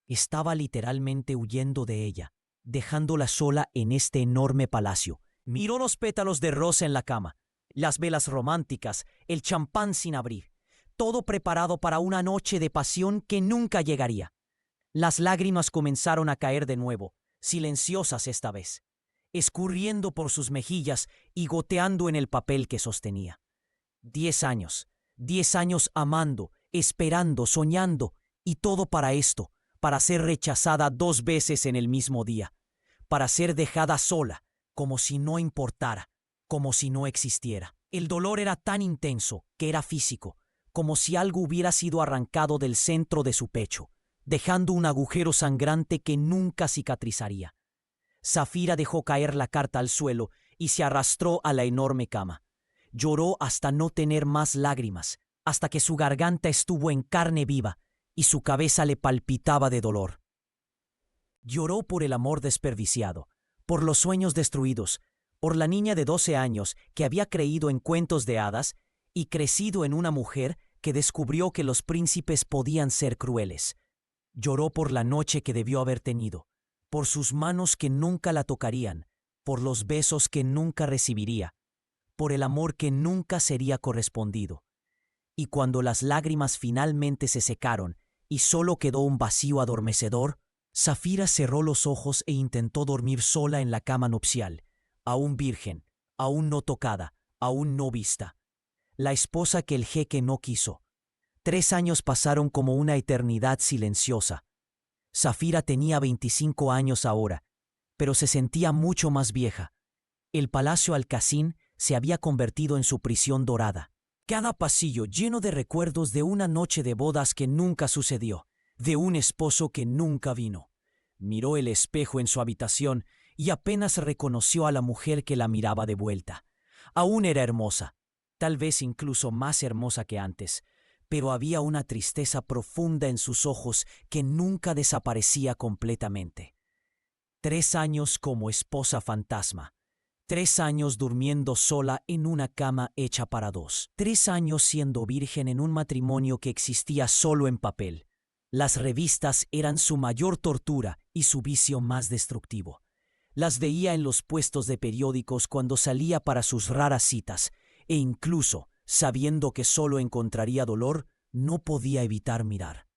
Estaba literalmente huyendo de ella, dejándola sola en este enorme palacio. Miró los pétalos de rosa en la cama, las velas románticas, el champán sin abrir, todo preparado para una noche de pasión que nunca llegaría. Las lágrimas comenzaron a caer de nuevo, silenciosas esta vez, escurriendo por sus mejillas y goteando en el papel que sostenía. 10 años amando, esperando, soñando, y todo para esto, para ser rechazada 2 veces en el mismo día, para ser dejada sola, como si no importara, como si no existiera. El dolor era tan intenso que era físico, como si algo hubiera sido arrancado del centro de su pecho, dejando un agujero sangrante que nunca cicatrizaría. Zafira dejó caer la carta al suelo y se arrastró a la enorme cama. Lloró hasta no tener más lágrimas, hasta que su garganta estuvo en carne viva y su cabeza le palpitaba de dolor. Lloró por el amor desperdiciado, por los sueños destruidos, por la niña de 12 años que había creído en cuentos de hadas y crecido en una mujer que descubrió que los príncipes podían ser crueles. Lloró por la noche que debió haber tenido, por sus manos que nunca la tocarían, por los besos que nunca recibiría, por el amor que nunca sería correspondido. Y cuando las lágrimas finalmente se secaron y solo quedó un vacío adormecedor, Zafira cerró los ojos e intentó dormir sola en la cama nupcial, aún virgen, aún no tocada, aún no vista. La esposa que el jeque no quiso. 3 años pasaron como una eternidad silenciosa. Zafira tenía 25 años ahora, pero se sentía mucho más vieja. El palacio Alcacín se había convertido en su prisión dorada. Cada pasillo lleno de recuerdos de una noche de bodas que nunca sucedió, de un esposo que nunca vino. Miró el espejo en su habitación y apenas reconoció a la mujer que la miraba de vuelta. Aún era hermosa, tal vez incluso más hermosa que antes, pero había una tristeza profunda en sus ojos que nunca desaparecía completamente. 3 años como esposa fantasma. 3 años durmiendo sola en una cama hecha para 2. 3 años siendo virgen en un matrimonio que existía solo en papel. Las revistas eran su mayor tortura y su vicio más destructivo. Las veía en los puestos de periódicos cuando salía para sus raras citas, e incluso, sabiendo que solo encontraría dolor, no podía evitar mirar.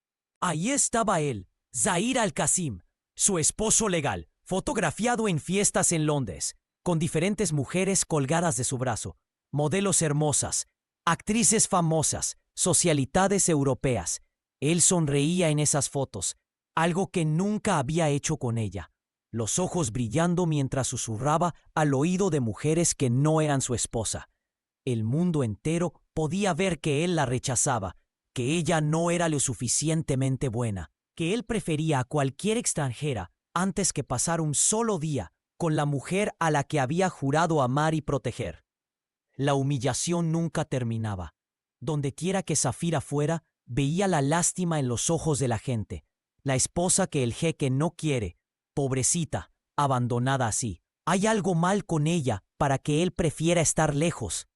Ahí estaba él, Zair Al-Qasim, su esposo legal, fotografiado en fiestas en Londres, con diferentes mujeres colgadas de su brazo, modelos hermosas, actrices famosas, socialidades europeas. Él sonreía en esas fotos, algo que nunca había hecho con ella, los ojos brillando mientras susurraba al oído de mujeres que no eran su esposa. El mundo entero podía ver que él la rechazaba, que ella no era lo suficientemente buena, que él prefería a cualquier extranjera antes que pasar un solo día con la mujer a la que había jurado amar y proteger. La humillación nunca terminaba. Dondequiera que Zafira fuera, veía la lástima en los ojos de la gente. La esposa que el jeque no quiere, pobrecita, abandonada así. Hay algo mal con ella para que él prefiera estar lejos.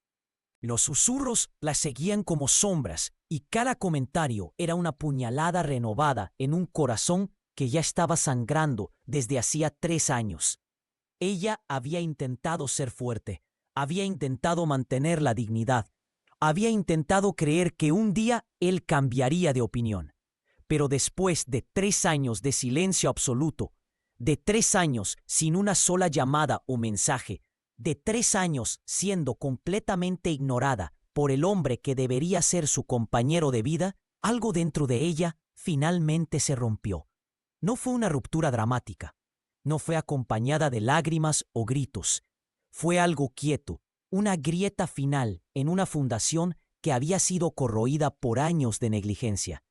Los susurros la seguían como sombras y cada comentario era una puñalada renovada en un corazón que ya estaba sangrando desde hacía 3 años. Ella había intentado ser fuerte, había intentado mantener la dignidad, había intentado creer que un día él cambiaría de opinión. Pero después de 3 años de silencio absoluto, de 3 años sin una sola llamada o mensaje, de 3 años siendo completamente ignorada por el hombre que debería ser su compañero de vida, algo dentro de ella finalmente se rompió. No fue una ruptura dramática, no fue acompañada de lágrimas o gritos, fue algo quieto, una grieta final en una fundación que había sido corroída por años de negligencia.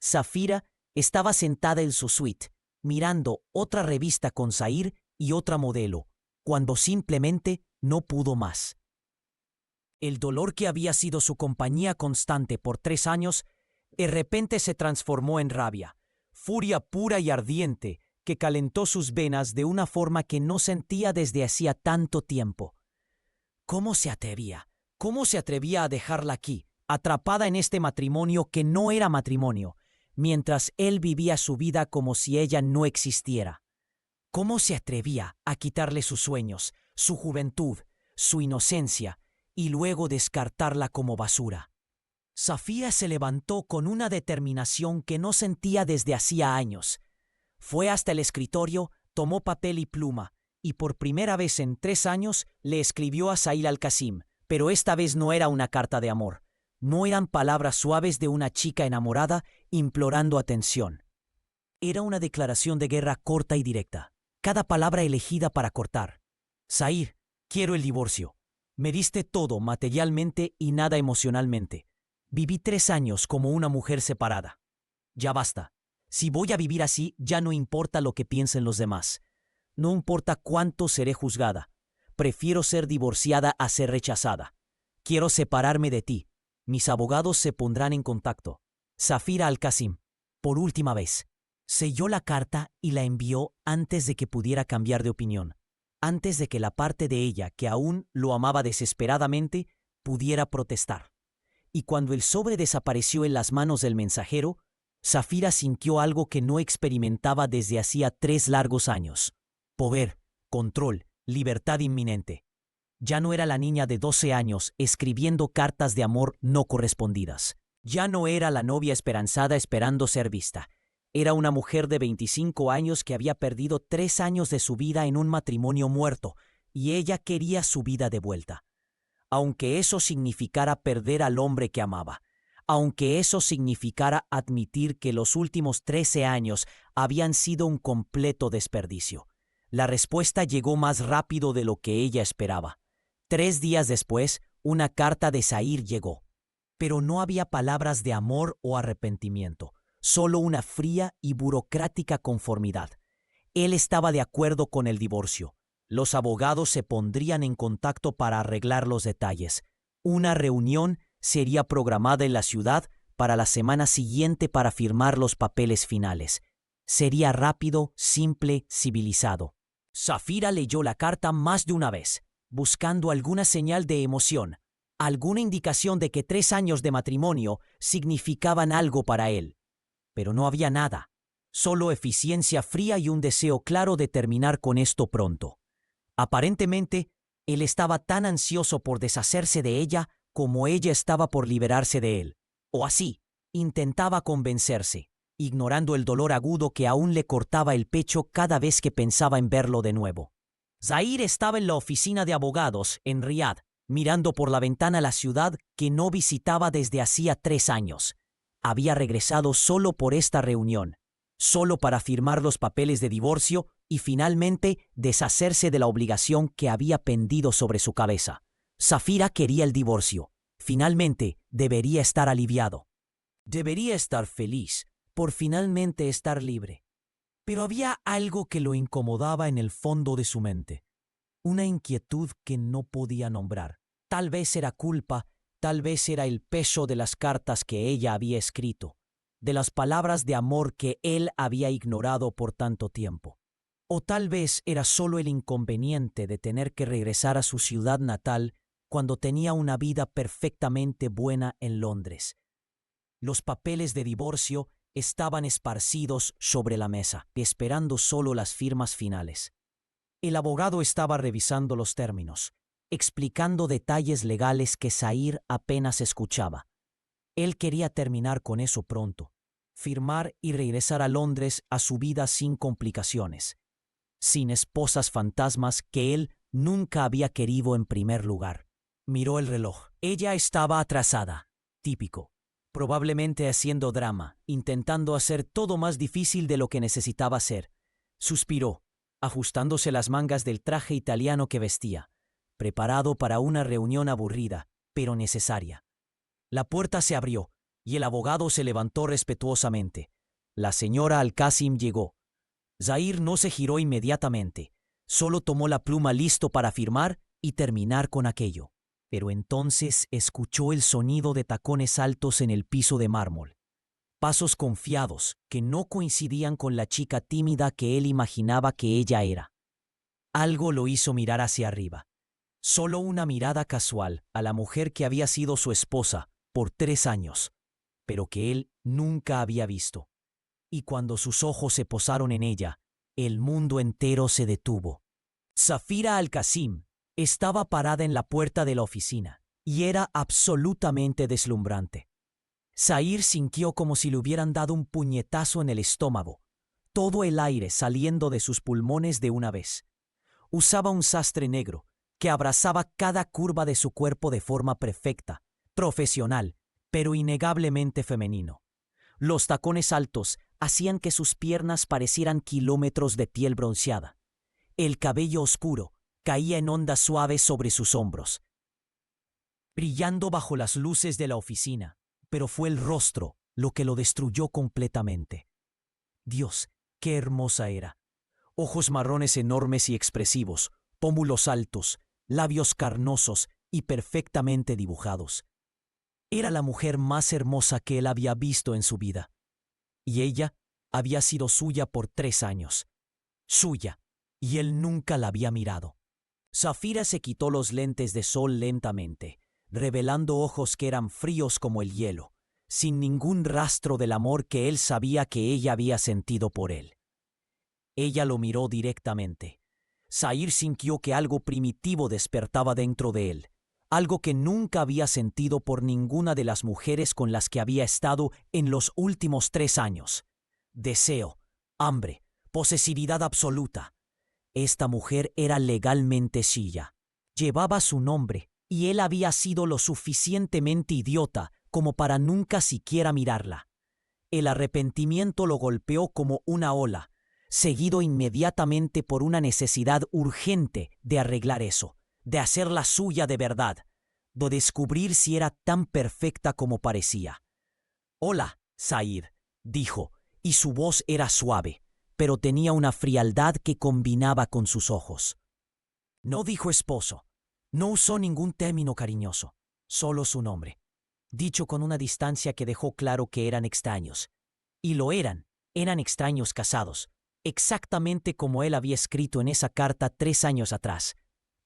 Zafira estaba sentada en su suite, mirando otra revista con Zair y otra modelo, cuando simplemente no pudo más. El dolor que había sido su compañía constante por 3 años De repente se transformó en rabia, furia pura y ardiente, que calentó sus venas de una forma que no sentía desde hacía tanto tiempo. ¿Cómo se atrevía? ¿Cómo se atrevía a dejarla aquí, atrapada en este matrimonio que no era matrimonio, mientras él vivía su vida como si ella no existiera? ¿Cómo se atrevía a quitarle sus sueños, su juventud, su inocencia, y luego descartarla como basura? Safira se levantó con una determinación que no sentía desde hacía años. Fue hasta el escritorio, tomó papel y pluma, y por primera vez en 3 años le escribió a Zahir Al-Qasim, pero esta vez no era una carta de amor. No eran palabras suaves de una chica enamorada implorando atención. Era una declaración de guerra corta y directa, cada palabra elegida para cortar. Zahir, quiero el divorcio. Me diste todo materialmente y nada emocionalmente. Viví 3 años como una mujer separada. Ya basta. Si voy a vivir así, ya no importa lo que piensen los demás. No importa cuánto seré juzgada. Prefiero ser divorciada a ser rechazada. Quiero separarme de ti. Mis abogados se pondrán en contacto. Zahir Al-Qasim, por última vez. Selló la carta y la envió antes de que pudiera cambiar de opinión, antes de que la parte de ella que aún lo amaba desesperadamente pudiera protestar. Y cuando el sobre desapareció en las manos del mensajero, Safira sintió algo que no experimentaba desde hacía 3 largos años. Poder, control, libertad inminente. Ya no era la niña de 12 años escribiendo cartas de amor no correspondidas. Ya no era la novia esperanzada esperando ser vista. Era una mujer de 25 años que había perdido 3 años de su vida en un matrimonio muerto, y ella quería su vida de vuelta. Aunque eso significara perder al hombre que amaba, aunque eso significara admitir que los últimos 13 años habían sido un completo desperdicio. La respuesta llegó más rápido de lo que ella esperaba. 3 días después, una carta de Zahir llegó. Pero no había palabras de amor o arrepentimiento, solo una fría y burocrática conformidad. Él estaba de acuerdo con el divorcio. Los abogados se pondrían en contacto para arreglar los detalles. Una reunión sería programada en la ciudad para la semana siguiente para firmar los papeles finales. Sería rápido, simple, civilizado. Safira leyó la carta más de una vez, buscando alguna señal de emoción, alguna indicación de que 3 años de matrimonio significaban algo para él. Pero no había nada, solo eficiencia fría y un deseo claro de terminar con esto pronto. Aparentemente, él estaba tan ansioso por deshacerse de ella como ella estaba por liberarse de él. O así, intentaba convencerse, ignorando el dolor agudo que aún le cortaba el pecho cada vez que pensaba en verlo de nuevo. Zahir estaba en la oficina de abogados en Riad, mirando por la ventana la ciudad que no visitaba desde hacía 3 años. Había regresado solo por esta reunión, solo para firmar los papeles de divorcio y finalmente deshacerse de la obligación que había pendido sobre su cabeza. Safira quería el divorcio. Finalmente debería estar aliviado. Debería estar feliz por finalmente estar libre. Pero había algo que lo incomodaba en el fondo de su mente. Una inquietud que no podía nombrar. Tal vez era culpa, tal vez era el peso de las cartas que ella había escrito, de las palabras de amor que él había ignorado por tanto tiempo. O tal vez era solo el inconveniente de tener que regresar a su ciudad natal cuando tenía una vida perfectamente buena en Londres. Los papeles de divorcio estaban esparcidos sobre la mesa, esperando solo las firmas finales. El abogado estaba revisando los términos, explicando detalles legales que Zahir apenas escuchaba. Él quería terminar con eso pronto, firmar y regresar a Londres a su vida sin complicaciones, sin esposas fantasmas que él nunca había querido en primer lugar. Miró el reloj. Ella estaba atrasada. Típico. Probablemente haciendo drama, intentando hacer todo más difícil de lo que necesitaba hacer. Suspiró, ajustándose las mangas del traje italiano que vestía, preparado para una reunión aburrida, pero necesaria. La puerta se abrió y el abogado se levantó respetuosamente. La señora Al-Qasim llegó. Zahir no se giró inmediatamente, solo tomó la pluma listo para firmar y terminar con aquello. Pero entonces escuchó el sonido de tacones altos en el piso de mármol. pasos confiados que no coincidían con la chica tímida que él imaginaba que ella era. Algo lo hizo mirar hacia arriba. Solo una mirada casual a la mujer que había sido su esposa por 3 años, pero que él nunca había visto. Y cuando sus ojos se posaron en ella, el mundo entero se detuvo. Zafira Al-Qasim estaba parada en la puerta de la oficina y era absolutamente deslumbrante. Zahir sintió como si le hubieran dado un puñetazo en el estómago, todo el aire saliendo de sus pulmones de una vez. Usaba un sastre negro que abrazaba cada curva de su cuerpo de forma perfecta, profesional, pero innegablemente femenino. Los tacones altos hacían que sus piernas parecieran kilómetros de piel bronceada. El cabello oscuro caía en ondas suaves sobre sus hombros, brillando bajo las luces de la oficina, pero fue el rostro lo que lo destruyó completamente. Dios, qué hermosa era. Ojos marrones enormes y expresivos, pómulos altos, labios carnosos y perfectamente dibujados. Era la mujer más hermosa que él había visto en su vida. Y ella había sido suya por 3 años. Suya, y él nunca la había mirado. Zafira se quitó los lentes de sol lentamente, revelando ojos que eran fríos como el hielo, sin ningún rastro del amor que él sabía que ella había sentido por él. Ella lo miró directamente. Zahir sintió que algo primitivo despertaba dentro de él, algo que nunca había sentido por ninguna de las mujeres con las que había estado en los últimos 3 años. Deseo, hambre, posesividad absoluta. Esta mujer era legalmente suya. Llevaba su nombre, y él había sido lo suficientemente idiota como para nunca siquiera mirarla. El arrepentimiento lo golpeó como una ola, seguido inmediatamente por una necesidad urgente de arreglar eso, de hacerla suya de verdad, de descubrir si era tan perfecta como parecía. «Hola, Zahir», dijo, y su voz era suave, pero tenía una frialdad que combinaba con sus ojos. No dijo esposo, no usó ningún término cariñoso, solo su nombre, dicho con una distancia que dejó claro que eran extraños. Y lo eran extraños casados, exactamente como él había escrito en esa carta 3 años atrás.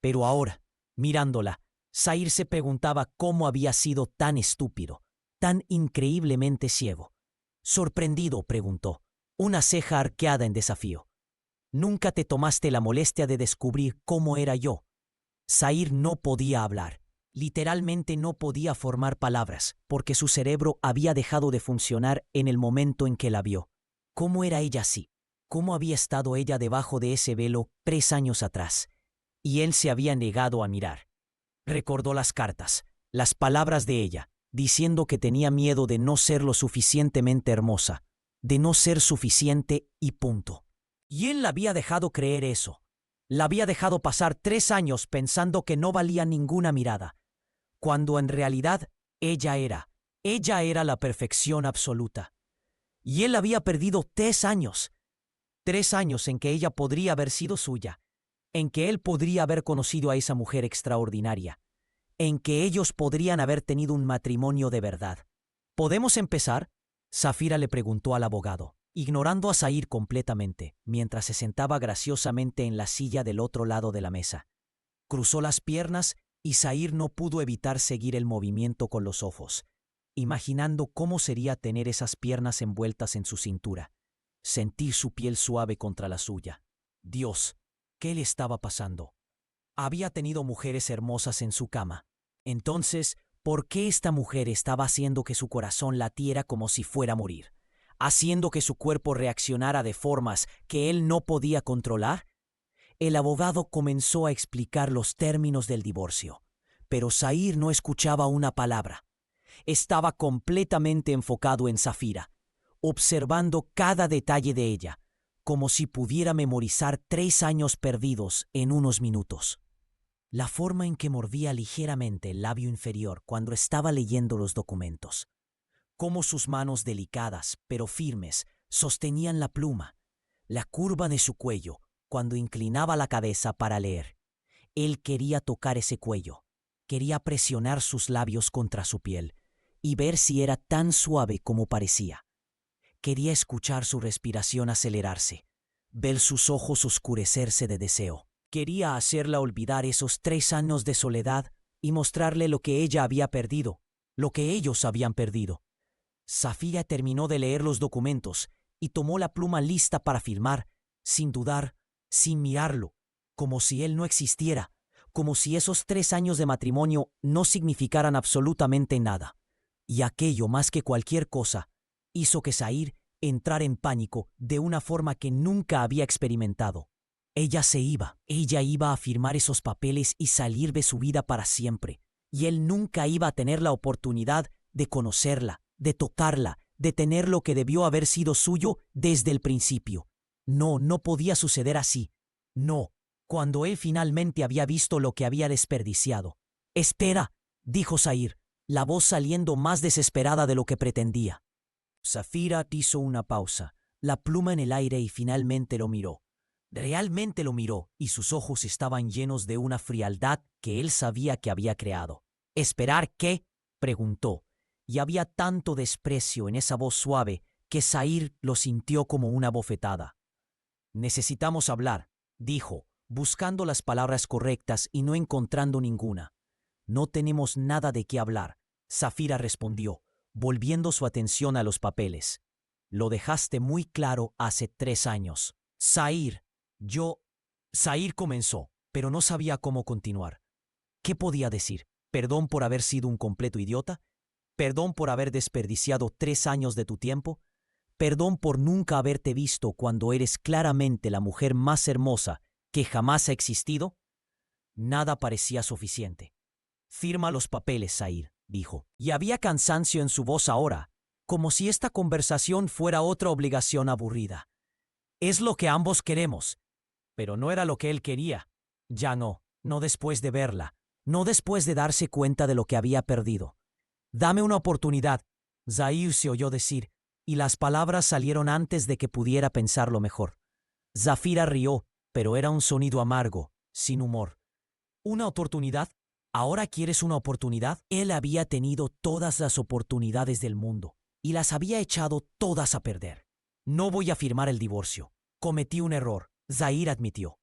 Pero ahora, mirándola, Zahir se preguntaba cómo había sido tan estúpido, tan increíblemente ciego. Sorprendido, preguntó, una ceja arqueada en desafío. «¿Nunca te tomaste la molestia de descubrir cómo era yo?» Zahir no podía hablar. Literalmente no podía formar palabras, porque su cerebro había dejado de funcionar en el momento en que la vio. ¿Cómo era ella así? ¿Cómo había estado ella debajo de ese velo 3 años atrás? Y él se había negado a mirar. Recordó las cartas, las palabras de ella, diciendo que tenía miedo de no ser lo suficientemente hermosa, de no ser suficiente y punto. Y él la había dejado creer eso. La había dejado pasar 3 años pensando que no valía ninguna mirada, cuando en realidad ella era la perfección absoluta. Y él había perdido 3 años. 3 años en que ella podría haber sido suya, en que él podría haber conocido a esa mujer extraordinaria, en que ellos podrían haber tenido un matrimonio de verdad. ¿Podemos empezar?, Zafira le preguntó al abogado, ignorando a Zahir completamente, mientras se sentaba graciosamente en la silla del otro lado de la mesa. Cruzó las piernas y Zahir no pudo evitar seguir el movimiento con los ojos, imaginando cómo sería tener esas piernas envueltas en su cintura, sentir su piel suave contra la suya. Dios, ¿qué le estaba pasando? Había tenido mujeres hermosas en su cama. Entonces, ¿por qué esta mujer estaba haciendo que su corazón latiera como si fuera a morir? ¿Haciendo que su cuerpo reaccionara de formas que él no podía controlar? El abogado comenzó a explicar los términos del divorcio, pero Zahir no escuchaba una palabra. Estaba completamente enfocado en Zafira, observando cada detalle de ella, como si pudiera memorizar 3 años perdidos en unos minutos. La forma en que mordía ligeramente el labio inferior cuando estaba leyendo los documentos. Cómo sus manos delicadas, pero firmes, sostenían la pluma. La curva de su cuello cuando inclinaba la cabeza para leer. Él quería tocar ese cuello. Quería presionar sus labios contra su piel y ver si era tan suave como parecía. Quería escuchar su respiración acelerarse, ver sus ojos oscurecerse de deseo. Quería hacerla olvidar esos 3 años de soledad y mostrarle lo que ella había perdido, lo que ellos habían perdido. Safira terminó de leer los documentos y tomó la pluma lista para firmar, sin dudar, sin mirarlo, como si él no existiera, como si esos 3 años de matrimonio no significaran absolutamente nada. Y aquello, más que cualquier cosa, hizo que Zahir entrara en pánico de una forma que nunca había experimentado. Ella iba a firmar esos papeles y salir de su vida para siempre, y él nunca iba a tener la oportunidad de conocerla, de tocarla, de tener lo que debió haber sido suyo desde el principio. No, no podía suceder así. No, cuando él finalmente había visto lo que había desperdiciado. «Espera», dijo Zahir, la voz saliendo más desesperada de lo que pretendía. Safira hizo una pausa, la pluma en el aire y finalmente lo miró. Realmente lo miró y sus ojos estaban llenos de una frialdad que él sabía que había creado. «¿Esperar qué?», preguntó, y había tanto desprecio en esa voz suave que Zahir lo sintió como una bofetada. «Necesitamos hablar», dijo, buscando las palabras correctas y no encontrando ninguna. «No tenemos nada de qué hablar», Safira respondió, volviendo su atención a los papeles. «Lo dejaste muy claro hace 3 años. Zahir, Zahir comenzó, pero no sabía cómo continuar. ¿Qué podía decir? ¿Perdón por haber sido un completo idiota? ¿Perdón por haber desperdiciado 3 años de tu tiempo? ¿Perdón por nunca haberte visto cuando eres claramente la mujer más hermosa que jamás ha existido? Nada parecía suficiente. «Firma los papeles, Zahir», dijo, y había cansancio en su voz ahora, como si esta conversación fuera otra obligación aburrida. «Es lo que ambos queremos». Pero no era lo que él quería. Ya no después de verla, no después de darse cuenta de lo que había perdido. «Dame una oportunidad», Zahir se oyó decir, y las palabras salieron antes de que pudiera pensarlo mejor. Safira rió, pero era un sonido amargo, sin humor. «¿Una oportunidad? ¿Ahora quieres una oportunidad?» Él había tenido todas las oportunidades del mundo, y las había echado todas a perder. «No voy a firmar el divorcio. Cometí un error», Zahir admitió.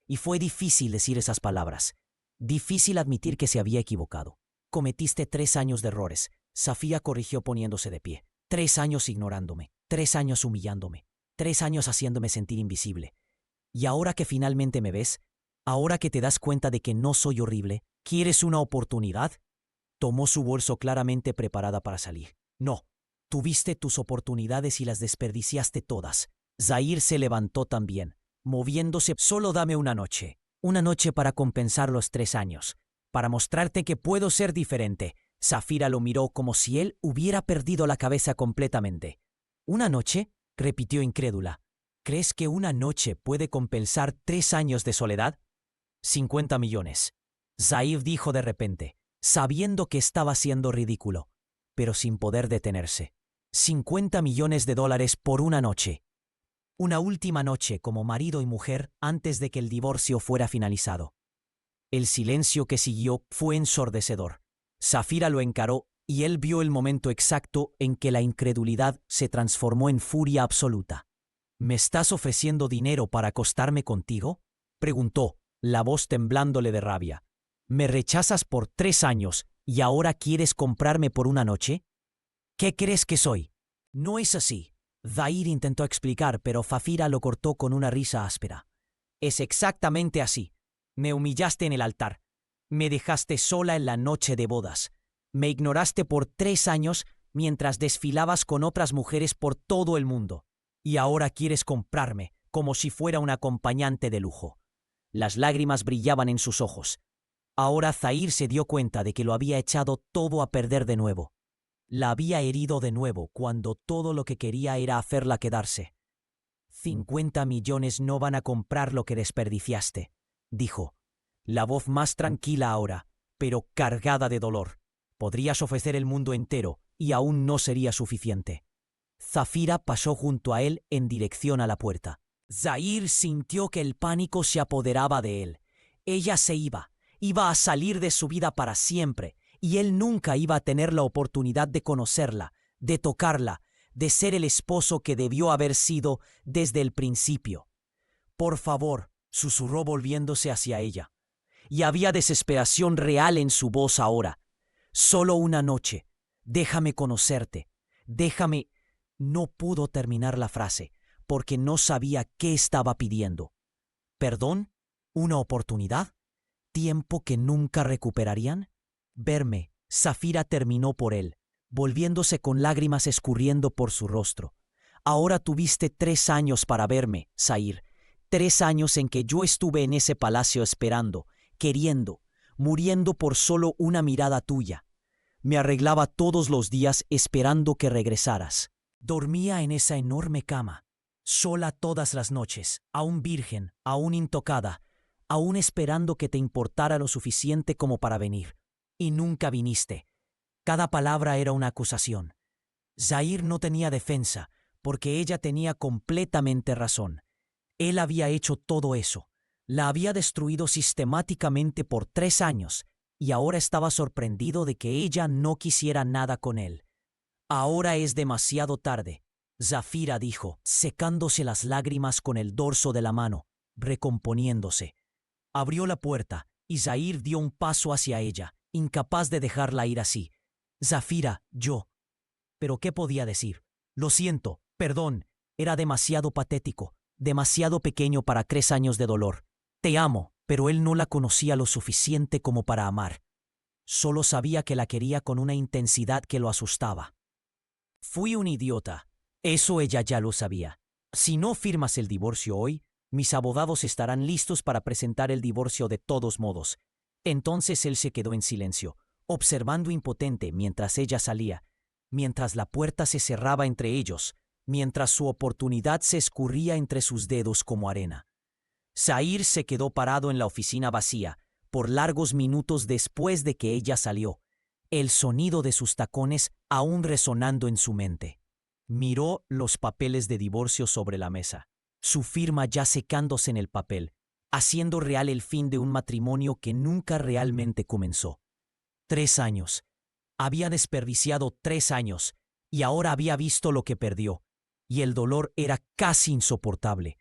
Y fue difícil decir esas palabras. Difícil admitir que se había equivocado. «Cometiste 3 años de errores», Safira corrigió poniéndose de pie. 3 años ignorándome, 3 años humillándome, 3 años haciéndome sentir invisible. Y ahora que finalmente me ves, ahora que te das cuenta de que no soy horrible, ¿quieres una oportunidad? Tomó su bolso claramente preparada para salir. «No, tuviste tus oportunidades y las desperdiciaste todas». Zahir se levantó también, moviéndose. «Solo dame una noche para compensar los 3 años, para mostrarte que puedo ser diferente». Safira lo miró como si él hubiera perdido la cabeza completamente. «¿Una noche?», repitió incrédula. «¿Crees que una noche puede compensar 3 años de soledad?» 50 millones, Zahir dijo de repente, sabiendo que estaba siendo ridículo, pero sin poder detenerse. 50 millones de dólares por una noche. Una última noche como marido y mujer antes de que el divorcio fuera finalizado. El silencio que siguió fue ensordecedor. Safira lo encaró y él vio el momento exacto en que la incredulidad se transformó en furia absoluta. «¿Me estás ofreciendo dinero para acostarme contigo?», preguntó, la voz temblándole de rabia. «¿Me rechazas por 3 años y ahora quieres comprarme por una noche? ¿Qué crees que soy?». «No es así», Zahir intentó explicar, pero Safira lo cortó con una risa áspera. «Es exactamente así. Me humillaste en el altar. Me dejaste sola en la noche de bodas. Me ignoraste por 3 años mientras desfilabas con otras mujeres por todo el mundo. Y ahora quieres comprarme como si fuera un acompañante de lujo». Las lágrimas brillaban en sus ojos. Ahora Zahir se dio cuenta de que lo había echado todo a perder de nuevo. La había herido de nuevo cuando todo lo que quería era hacerla quedarse. 50 millones no van a comprar lo que desperdiciaste, dijo. La voz más tranquila ahora, pero cargada de dolor. Podrías ofrecer el mundo entero y aún no sería suficiente. Safira pasó junto a él en dirección a la puerta. Zahir sintió que el pánico se apoderaba de él. Ella se iba a salir de su vida para siempre, y él nunca iba a tener la oportunidad de conocerla, de tocarla, de ser el esposo que debió haber sido desde el principio. Por favor, susurró volviéndose hacia ella. Y había desesperación real en su voz ahora. Solo una noche. Déjame conocerte. Déjame... No pudo terminar la frase, porque no sabía qué estaba pidiendo. ¿Perdón? ¿Una oportunidad? ¿Tiempo que nunca recuperarían? Verme. Zafira terminó por él, volviéndose con lágrimas escurriendo por su rostro. Ahora tuviste 3 años para verme, Zair. 3 años en que yo estuve en ese palacio esperando, queriendo, muriendo por solo una mirada tuya. Me arreglaba todos los días esperando que regresaras. Dormía en esa enorme cama, sola todas las noches, aún virgen, aún intocada, aún esperando que te importara lo suficiente como para venir. Y nunca viniste. Cada palabra era una acusación. Zair no tenía defensa, porque ella tenía completamente razón. Él había hecho todo eso. La había destruido sistemáticamente por 3 años, y ahora estaba sorprendido de que ella no quisiera nada con él. Ahora es demasiado tarde, Zafira dijo, secándose las lágrimas con el dorso de la mano, recomponiéndose. Abrió la puerta, y Zair dio un paso hacia ella, incapaz de dejarla ir así. Zafira, yo. ¿Pero qué podía decir? Lo siento, perdón, era demasiado patético, demasiado pequeño para 3 años de dolor. Te amo, pero él no la conocía lo suficiente como para amar. Solo sabía que la quería con una intensidad que lo asustaba. Fui un idiota. Eso ella ya lo sabía. Si no firmas el divorcio hoy, mis abogados estarán listos para presentar el divorcio de todos modos. Entonces él se quedó en silencio, observando impotente mientras ella salía, mientras la puerta se cerraba entre ellos, mientras su oportunidad se escurría entre sus dedos como arena. Zair se quedó parado en la oficina vacía, por largos minutos después de que ella salió, el sonido de sus tacones aún resonando en su mente. Miró los papeles de divorcio sobre la mesa, su firma ya secándose en el papel, haciendo real el fin de un matrimonio que nunca realmente comenzó. 3 años. Había desperdiciado 3 años, y ahora había visto lo que perdió, y el dolor era casi insoportable.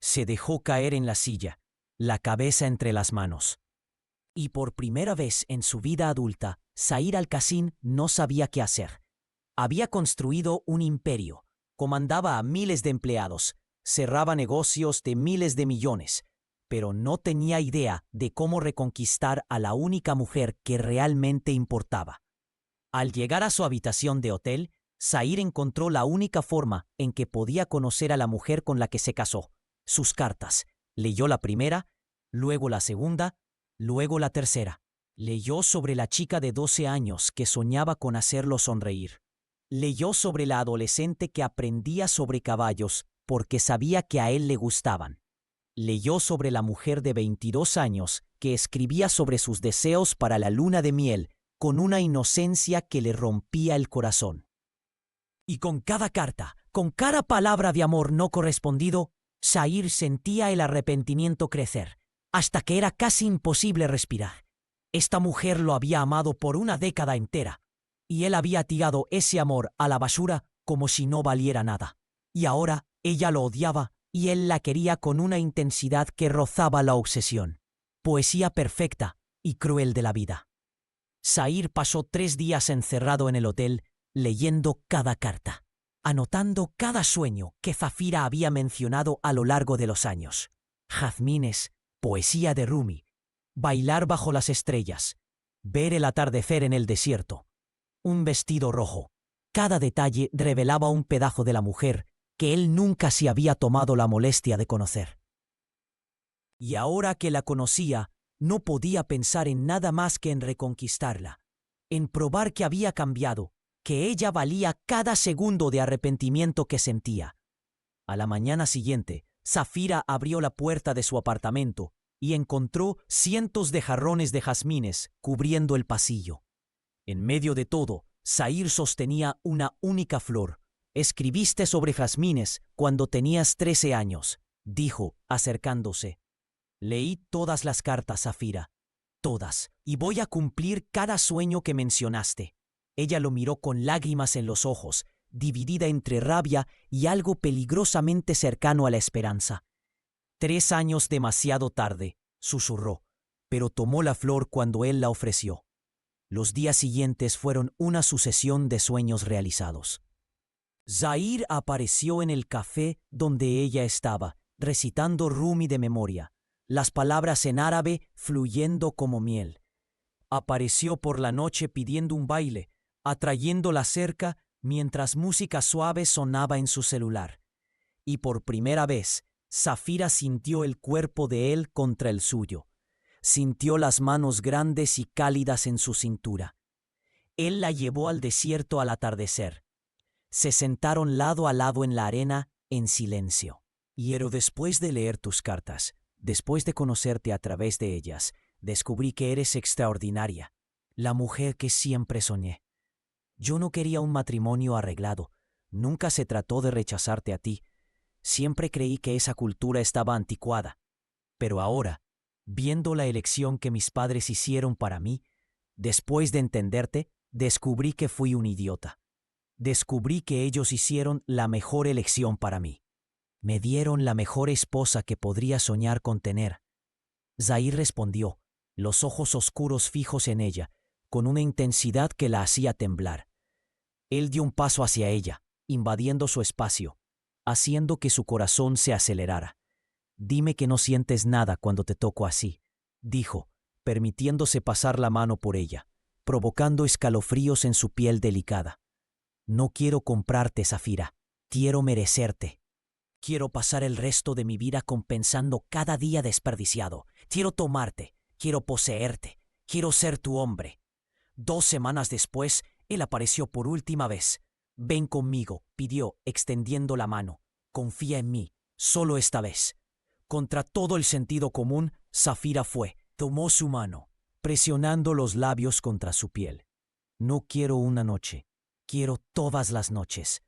Se dejó caer en la silla, la cabeza entre las manos. Y por primera vez en su vida adulta, Zair Al-Qassim no sabía qué hacer. Había construido un imperio, comandaba a miles de empleados, cerraba negocios de miles de millones, pero no tenía idea de cómo reconquistar a la única mujer que realmente importaba. Al llegar a su habitación de hotel, Zair encontró la única forma en que podía conocer a la mujer con la que se casó: sus cartas. Leyó la primera, luego la segunda, luego la tercera. Leyó sobre la chica de 12 años que soñaba con hacerlo sonreír. Leyó sobre la adolescente que aprendía sobre caballos porque sabía que a él le gustaban. Leyó sobre la mujer de 22 años que escribía sobre sus deseos para la luna de miel con una inocencia que le rompía el corazón. Y con cada carta, con cada palabra de amor no correspondido, Zair sentía el arrepentimiento crecer, hasta que era casi imposible respirar. Esta mujer lo había amado por una década entera, y él había tirado ese amor a la basura como si no valiera nada. Y ahora ella lo odiaba y él la quería con una intensidad que rozaba la obsesión. Poesía perfecta y cruel de la vida. Zair pasó 3 días encerrado en el hotel, leyendo cada carta, anotando cada sueño que Zafira había mencionado a lo largo de los años. Jazmines, poesía de Rumi, bailar bajo las estrellas, ver el atardecer en el desierto, un vestido rojo. Cada detalle revelaba un pedazo de la mujer que él nunca se había tomado la molestia de conocer. Y ahora que la conocía, no podía pensar en nada más que en reconquistarla, en probar que había cambiado, que ella valía cada segundo de arrepentimiento que sentía. A la mañana siguiente, Zafira abrió la puerta de su apartamento y encontró cientos de jarrones de jazmines cubriendo el pasillo. En medio de todo, Zair sostenía una única flor. «Escribiste sobre jazmines cuando tenías 13 años», dijo, acercándose. «Leí todas las cartas, Zafira, todas, y voy a cumplir cada sueño que mencionaste». Ella lo miró con lágrimas en los ojos, dividida entre rabia y algo peligrosamente cercano a la esperanza. 3 años demasiado tarde, susurró, pero tomó la flor cuando él la ofreció. Los días siguientes fueron una sucesión de sueños realizados. Zahir apareció en el café donde ella estaba, recitando Rumi de memoria, las palabras en árabe fluyendo como miel. Apareció por la noche pidiendo un baile, atrayéndola cerca mientras música suave sonaba en su celular. Y por primera vez, Zafira sintió el cuerpo de él contra el suyo. Sintió las manos grandes y cálidas en su cintura. Él la llevó al desierto al atardecer. Se sentaron lado a lado en la arena, en silencio. Pero después de leer tus cartas, después de conocerte a través de ellas, descubrí que eres extraordinaria, la mujer que siempre soñé. Yo no quería un matrimonio arreglado. Nunca se trató de rechazarte a ti. Siempre creí que esa cultura estaba anticuada. Pero ahora, viendo la elección que mis padres hicieron para mí, después de entenderte, descubrí que fui un idiota. Descubrí que ellos hicieron la mejor elección para mí. Me dieron la mejor esposa que podría soñar con tener. Zahir respondió, los ojos oscuros fijos en ella, con una intensidad que la hacía temblar. Él dio un paso hacia ella, invadiendo su espacio, haciendo que su corazón se acelerara. Dime que no sientes nada cuando te toco así, dijo, permitiéndose pasar la mano por ella, provocando escalofríos en su piel delicada. No quiero comprarte, Zafira, quiero merecerte. Quiero pasar el resto de mi vida compensando cada día desperdiciado. Quiero tomarte, quiero poseerte, quiero ser tu hombre. 2 semanas después, él apareció por última vez. Ven conmigo, pidió, extendiendo la mano. Confía en mí, solo esta vez. Contra todo el sentido común, Zafira fue, tomó su mano, presionando los labios contra su piel. No quiero una noche, quiero todas las noches.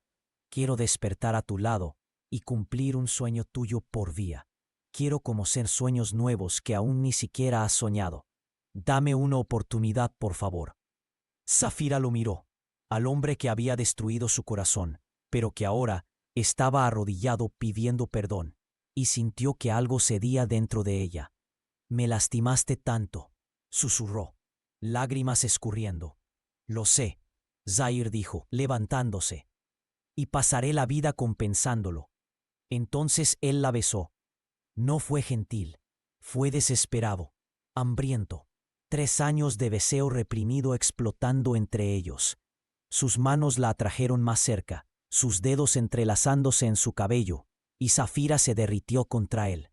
Quiero despertar a tu lado y cumplir un sueño tuyo por vía. Quiero conocer sueños nuevos que aún ni siquiera has soñado. Dame una oportunidad, por favor. Zafira lo miró, al hombre que había destruido su corazón, pero que ahora estaba arrodillado pidiendo perdón, y sintió que algo cedía dentro de ella. Me lastimaste tanto, susurró, lágrimas escurriendo. Lo sé, Zahir dijo, levantándose, y pasaré la vida compensándolo. Entonces él la besó. No fue gentil, fue desesperado, hambriento. 3 años de deseo reprimido explotando entre ellos. Sus manos la atrajeron más cerca, sus dedos entrelazándose en su cabello, y Zafira se derritió contra él.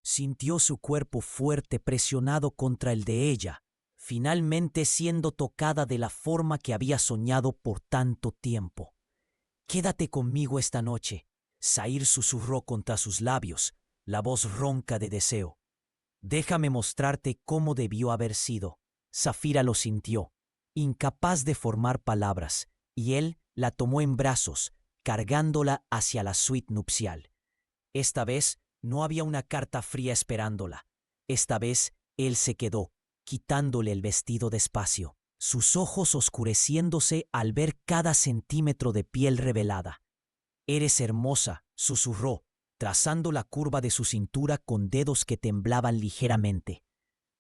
Sintió su cuerpo fuerte presionado contra el de ella, finalmente siendo tocada de la forma que había soñado por tanto tiempo. Quédate conmigo esta noche, Zahir susurró contra sus labios, la voz ronca de deseo. Déjame mostrarte cómo debió haber sido. Zafira lo sintió, incapaz de formar palabras, y él la tomó en brazos, cargándola hacia la suite nupcial. Esta vez no había una carta fría esperándola. Esta vez él se quedó, quitándole el vestido despacio, sus ojos oscureciéndose al ver cada centímetro de piel revelada. Eres hermosa, susurró, trazando la curva de su cintura con dedos que temblaban ligeramente.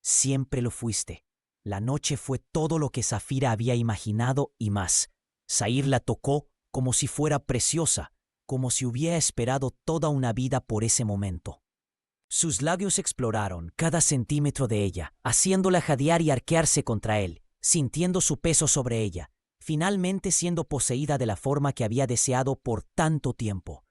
Siempre lo fuiste. La noche fue todo lo que Zafira había imaginado y más. Zahir la tocó como si fuera preciosa, como si hubiera esperado toda una vida por ese momento. Sus labios exploraron cada centímetro de ella, haciéndola jadear y arquearse contra él, sintiendo su peso sobre ella, finalmente siendo poseída de la forma que había deseado por tanto tiempo.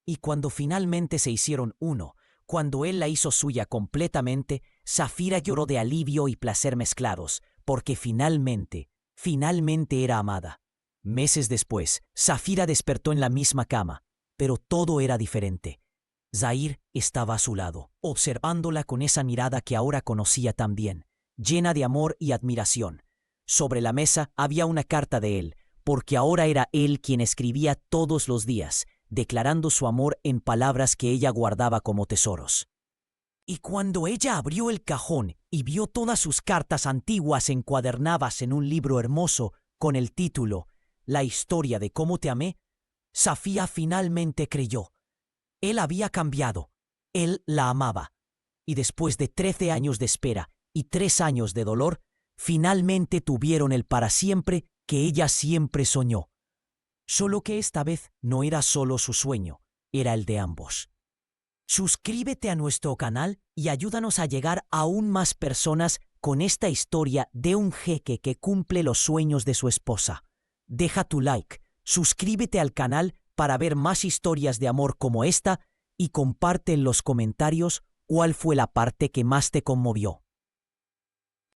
Y cuando finalmente se hicieron uno, cuando él la hizo suya completamente, Zafira lloró de alivio y placer mezclados, porque finalmente era amada. Meses después, Zafira despertó en la misma cama, pero todo era diferente. Zahir estaba a su lado, observándola con esa mirada que ahora conocía tan bien, llena de amor y admiración. Sobre la mesa había una carta de él, porque ahora era él quien escribía todos los días, declarando su amor en palabras que ella guardaba como tesoros. Y cuando ella abrió el cajón y vio todas sus cartas antiguas encuadernadas en un libro hermoso con el título la historia de cómo te amé, Safía finalmente creyó. Él había cambiado. Él la amaba. Y después de 13 años de espera y 3 años de dolor, finalmente tuvieron el para siempre que ella siempre soñó. Solo que esta vez no era solo su sueño, era el de ambos. Suscríbete a nuestro canal y ayúdanos a llegar a aún más personas con esta historia de un jeque que cumple los sueños de su esposa. Deja tu like, suscríbete al canal para ver más historias de amor como esta y comparte en los comentarios cuál fue la parte que más te conmovió.